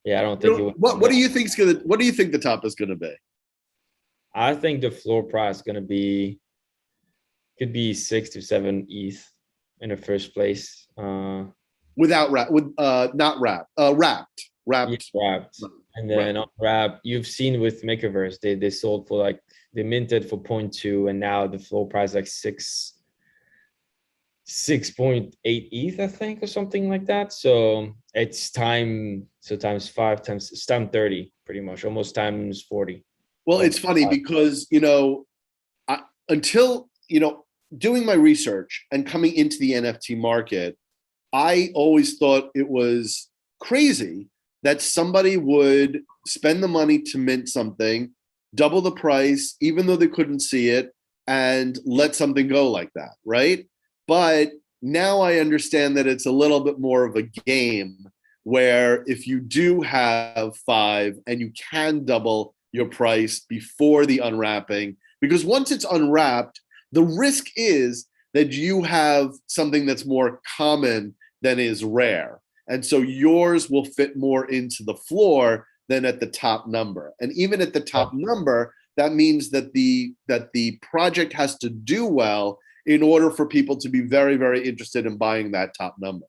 Yeah, I don't think it would. What do you think the top is gonna be? I think the floor price could be 6 to 7 ETH in the first place. Without not wrapped. Wrapped. Yes, wrapped. And then unwrapped, you've seen with Mechaverse, they sold for they minted for 0.2, and now the floor price 6 6.8 ETH, I think, or something like that. So it's time. So times 5 times it's time 30, pretty much, almost times 40. Well, Oh, it's funny because, until, doing my research and coming into the NFT market, I always thought it was crazy that somebody would spend the money to mint something, double the price, even though they couldn't see it, and let something go like that, right? But now I understand that it's a little bit more of a game where if you do have 5 and you can double your price before the unwrapping, because once it's unwrapped, the risk is that you have something that's more common than is rare. And so yours will fit more into the floor than at the top number. And even at the top number, that means that the project has to do well in order for people to be very, very interested in buying that top number.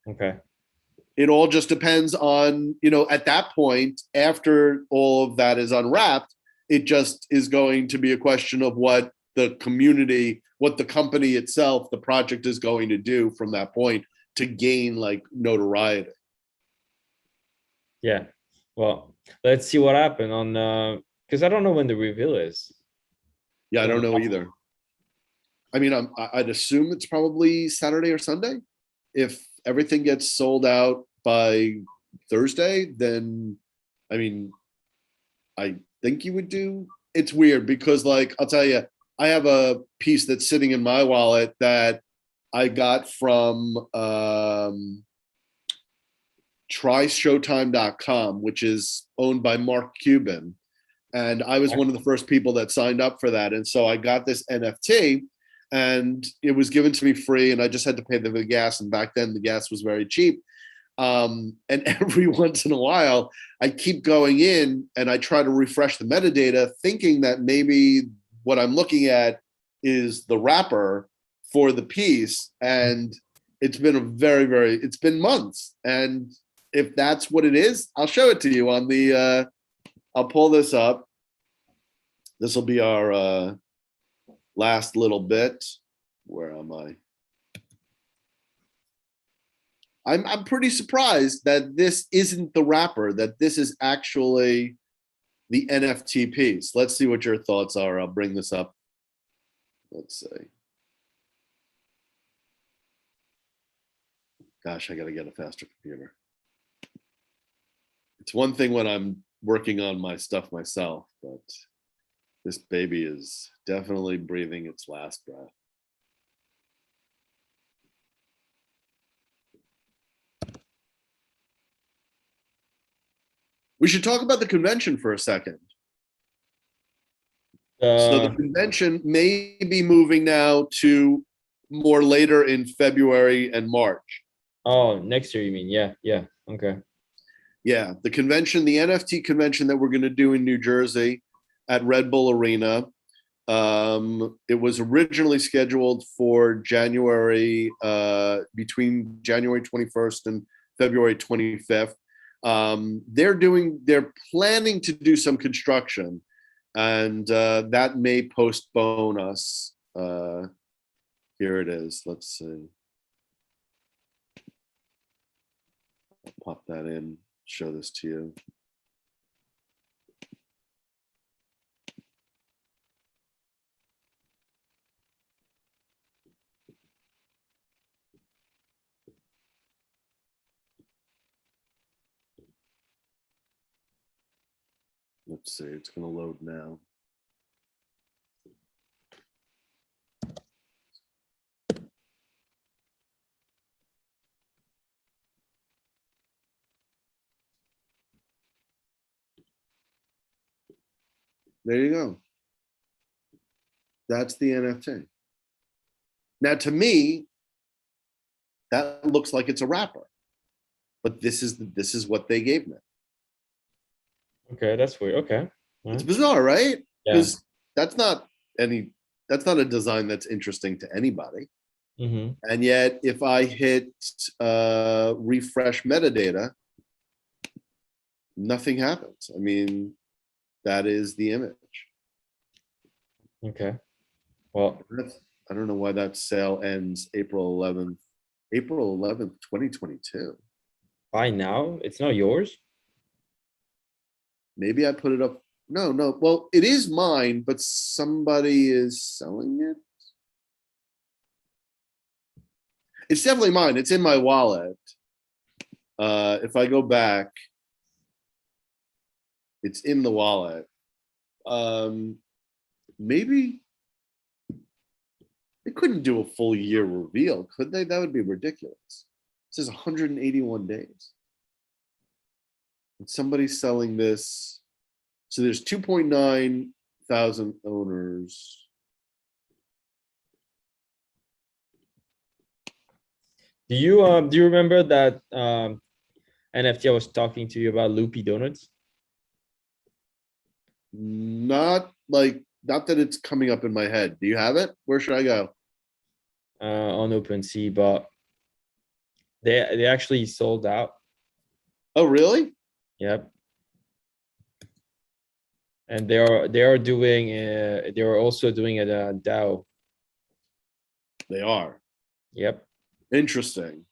Okay. It all just depends on, at that point, after all of that is unwrapped, it just is going to be a question of what the community, what the company itself, the project is going to do from that point to gain like notoriety. Yeah. Well, let's see what happened on because I don't know when the reveal is. Yeah, I don't know either. I mean, I'd assume it's probably Saturday or Sunday. If everything gets sold out by Thursday, then I mean, I think you would do. It's weird because, like, I'll tell you, I have a piece that's sitting in my wallet that I got from tryshowtime.com, which is owned by Mark Cuban. And I was one of the first people that signed up for that. And so I got this NFT and it was given to me free and I just had to pay the gas. And back then the gas was very cheap. And every once in a while, I keep going in and I try to refresh the metadata, thinking that maybe what I'm looking at is the wrapper for the piece. And it's been it's been months. And if that's what it is, I'll show it to you on the, I'll pull this up. This will be our last little bit. Where am I? I'm pretty surprised that this isn't the wrapper, that this is actually the NFT piece. Let's see what your thoughts are. I'll bring this up. Let's see. Gosh, I got to get a faster computer. It's one thing when I'm working on my stuff myself, but this baby is definitely breathing its last breath. We should talk about the convention for a second. So the convention may be moving now to more later in February and March. Oh, next year you mean? Yeah, yeah. Okay. Yeah, the convention, the NFT convention that we're going to do in New Jersey at Red Bull Arena. It was originally scheduled for January, between January 21st and February 25th. They're planning to do some construction, and that may postpone us. Here it is. Let's see. I'll pop that in, show this to you. Let's see, it's going to load now. There you go. That's the NFT. Now, to me, that looks like it's a wrapper, but this is what they gave me. Okay, that's weird. Okay. It's bizarre, right? Yeah. Because that's not a design that's interesting to anybody. Mm-hmm. And yet, if I hit refresh metadata, nothing happens. I mean, that is the image. Okay. Well, I don't know why that sale ends April 11th, 2022. Buy now? It's not yours? Maybe I put it up. No. Well, it is mine, but somebody is selling it. It's definitely mine. It's in my wallet. If I go back, it's in the wallet. Maybe they couldn't do a full year reveal, could they? That would be ridiculous. It says 181 days. And somebody's selling this. So there's 2.9 thousand owners. Do you remember that NFT I was talking to you about, Loopy Donuts? Not that it's coming up in my head. Do you have it? Where should I go? On OpenSea, but they actually sold out. Oh, really? Yep. And they are also doing it DAO. They are. Yep. Interesting.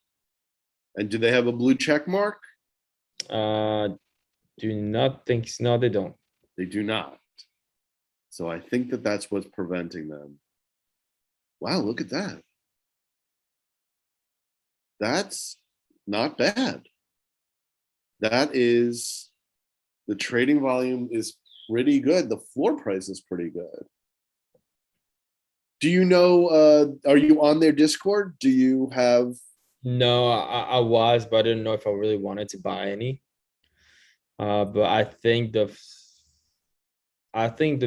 And do they have a blue check mark? Do not think so. No, they don't. They do not. So I think that that's what's preventing them. Wow, look at that. That's not bad. That is, the trading volume is pretty good. The floor price is pretty good. Do you know, are you on their Discord? Do you have? No, I was, but I didn't know if I really wanted to buy any. But I think the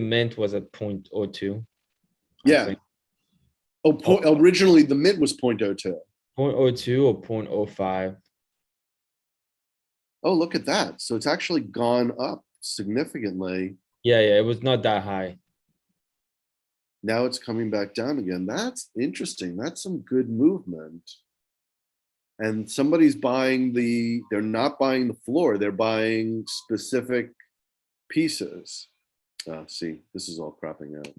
mint was at 0.02. Yeah. Originally the mint was 0.02. 0.02 or 0.05. Oh, look at that. So it's actually gone up significantly. Yeah, it was not that high. Now it's coming back down again. That's interesting. That's some good movement. And somebody's buying they're not buying the floor, they're buying specific pieces. See, this is all cropping out.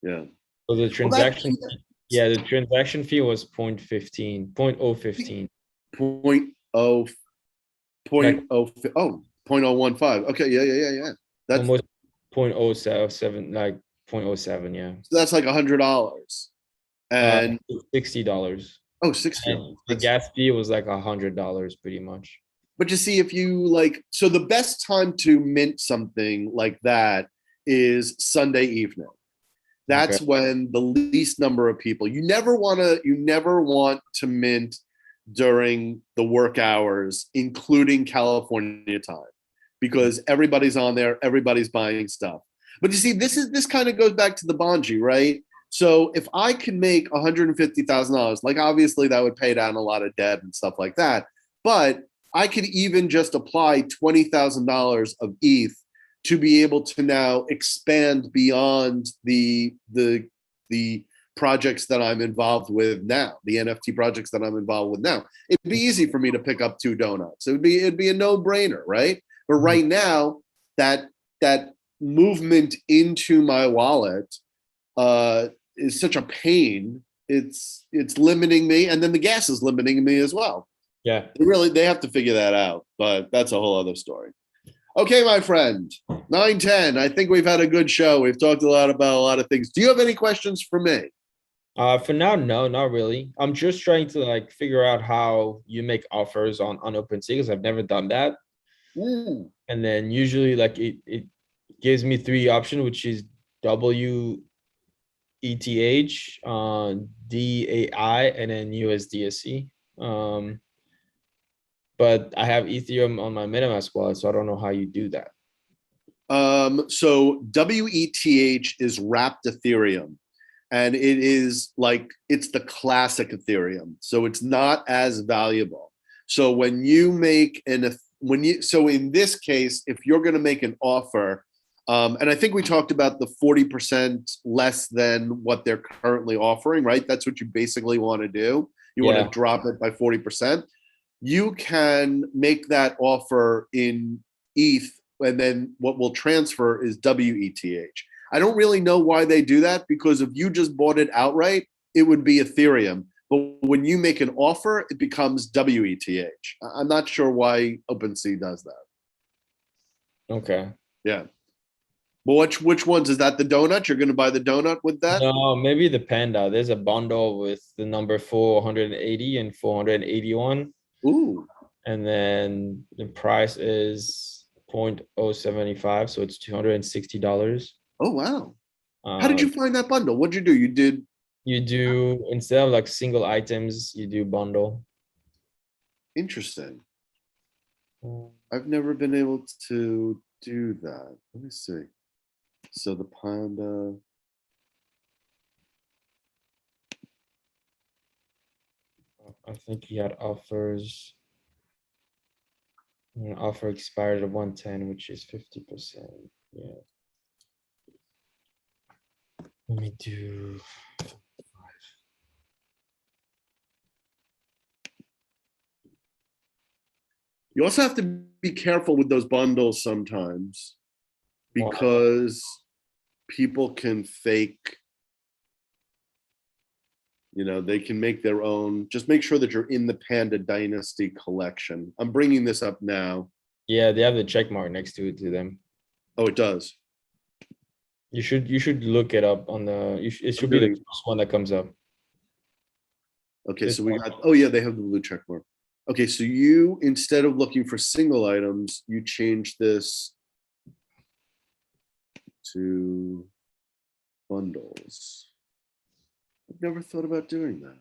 Yeah. So the transaction, the transaction fee was 0.15. 0.015. Okay, yeah. That's almost 0.07, like 0.07, yeah. So that's like $100. And $60. Oh, $60. And the gas fee was like $100 pretty much. But you see, if you so the best time to mint something like that is Sunday evening. That's when the least number of people. You never want to mint during the work hours, including California time, because everybody's on there, everybody's buying stuff. But you see, this kind of goes back to the Bungie, right? So if I can make $150,000, like obviously that would pay down a lot of debt and stuff like that, but I could even just apply $20,000 of ETH to be able to now expand beyond the projects that I'm involved with now, the NFT projects that I'm involved with now. It'd be easy for me to pick up 2 donuts. It'd be a no-brainer, right? But right now, that movement into my wallet is such a pain. It's limiting me, and then the gas is limiting me as well. Yeah, they have to figure that out, but that's a whole other story. Okay, my friend, 9:10. I think we've had a good show. We've talked about a lot of things. Do you have any questions for me? For now, no, not really. I'm just trying to figure out how you make offers on OpenSea, because I've never done that. Ooh. And then usually it gives me 3 options, which is WETH, DAI, and then USDSC. But I have Ethereum on my MetaMask wallet, so I don't know how you do that. So WETH is wrapped Ethereum, and it is it's the classic Ethereum, so it's not as valuable. So when you make so in this case, if you're going to make an offer, and I think we talked about the 40% less than what they're currently offering, right? That's what you basically want to do. You want to drop it by 40%. You can make that offer in ETH, and then what will transfer is WETH. I don't really know why they do that, because if you just bought it outright, it would be Ethereum. But when you make an offer, it becomes WETH. I'm not sure why OpenSea does that. Okay. Yeah. Well, which ones? Is that the donut? You're going to buy the donut with that? No, maybe the Panda. There's a bundle with the number 480 and 481. Ooh. And then the price is 0.075, so it's $260. Oh, wow. How did you find that bundle? What'd you do? You do, instead of like single items, you do bundle. Interesting. I've never been able to do that. Let me see. So the Panda. I think he had offers. Offer expired at 110, which is 50%. Yeah. Let me do. You also have to be careful with those bundles sometimes, because people can fake, they can make their own. Just make sure that you're in the Panda Dynasty collection. I'm bringing this up now. Yeah, they have the check mark next to them. Oh, it does. You should look it up on the. It should be the first one that comes up. Okay, so we got. Oh yeah, they have the blue check mark. Okay, so you, instead of looking for single items, you change this to bundles. I've never thought about doing that.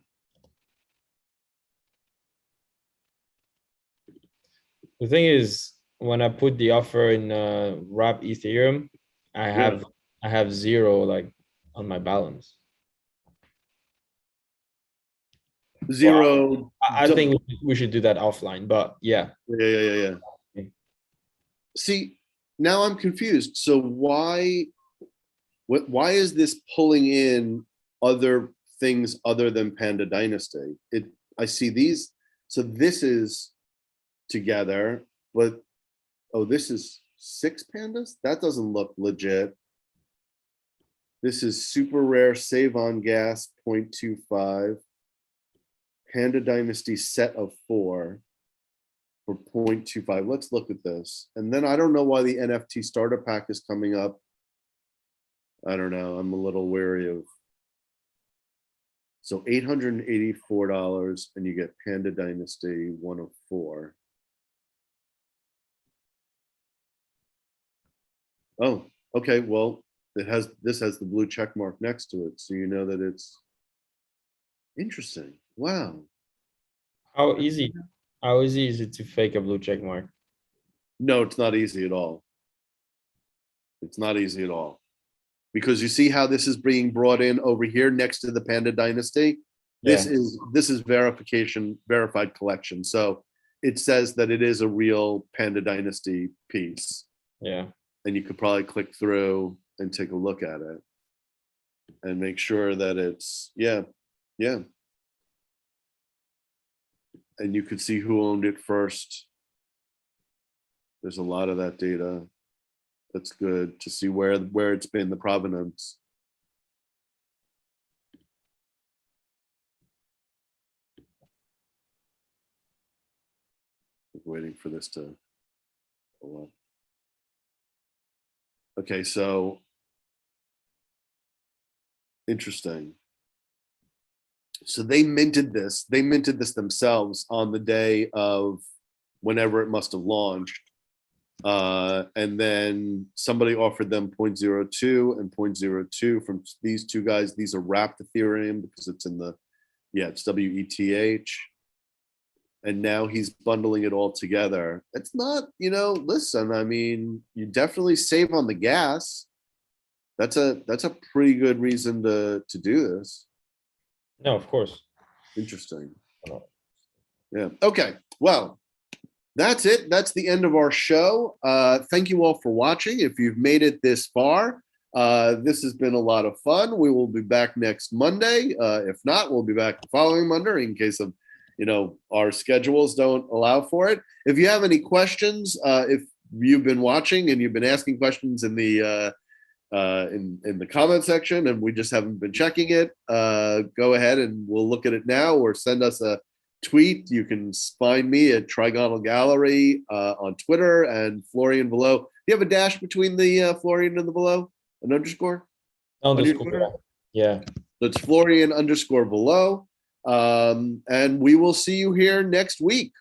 The thing is, when I put the offer in wrap Ethereum, I have zero like on my balance. Zero. Well, I think we should do that offline, but yeah. Yeah. See, now I'm confused. So why is this pulling in other things other than Panda Dynasty? I see these. So this is together, but this is 6 pandas? That doesn't look legit. This is super rare save on gas 0.25. Panda Dynasty set of 4 for 0.25. Let's look at this. And then I don't know why the NFT starter pack is coming up. I don't know. I'm a little wary of. So $884, and you get Panda Dynasty 1 of 4. Oh, okay. Well, this has the blue check mark next to it, so you know that it's interesting. Wow. How easy is it to fake a blue check mark? No, it's not easy at all. It's not easy at all. Because you see how this is being brought in over here next to the Panda Dynasty? This is verified collection. So it says that it is a real Panda Dynasty piece. Yeah. And you could probably click through and take a look at it and make sure that it's, yeah. And you could see who owned it first. There's a lot of that data. That's good to see where it's been, the provenance. Waiting for this to go up. Okay, so interesting. So they minted this themselves on the day of whenever it must have launched. And then somebody offered them 0.02 and 0.02 from these two guys. These are wrapped Ethereum because it's in the, it's WETH. And now he's bundling it all together. It's not, listen, I mean, you definitely save on the gas. That's a pretty good reason to do this. No, of course. Interesting. Yeah. Okay. Well, that's it. That's the end of our show. Thank you all for watching. If you've made it this far, this has been a lot of fun. We will be back next Monday. If not, we'll be back the following Monday in case of, our schedules don't allow for it. If you have any questions, if you've been watching and you've been asking questions in the in the comment section, and we just haven't been checking it. Go ahead and we'll look at it now, or send us a tweet. You can find me at Trigonal Gallery on Twitter, and Florian Valot. Do you have a dash between the Florian and the Valot? An underscore? Underscore. Yeah. So it's Florian _ Valot. And we will see you here next week.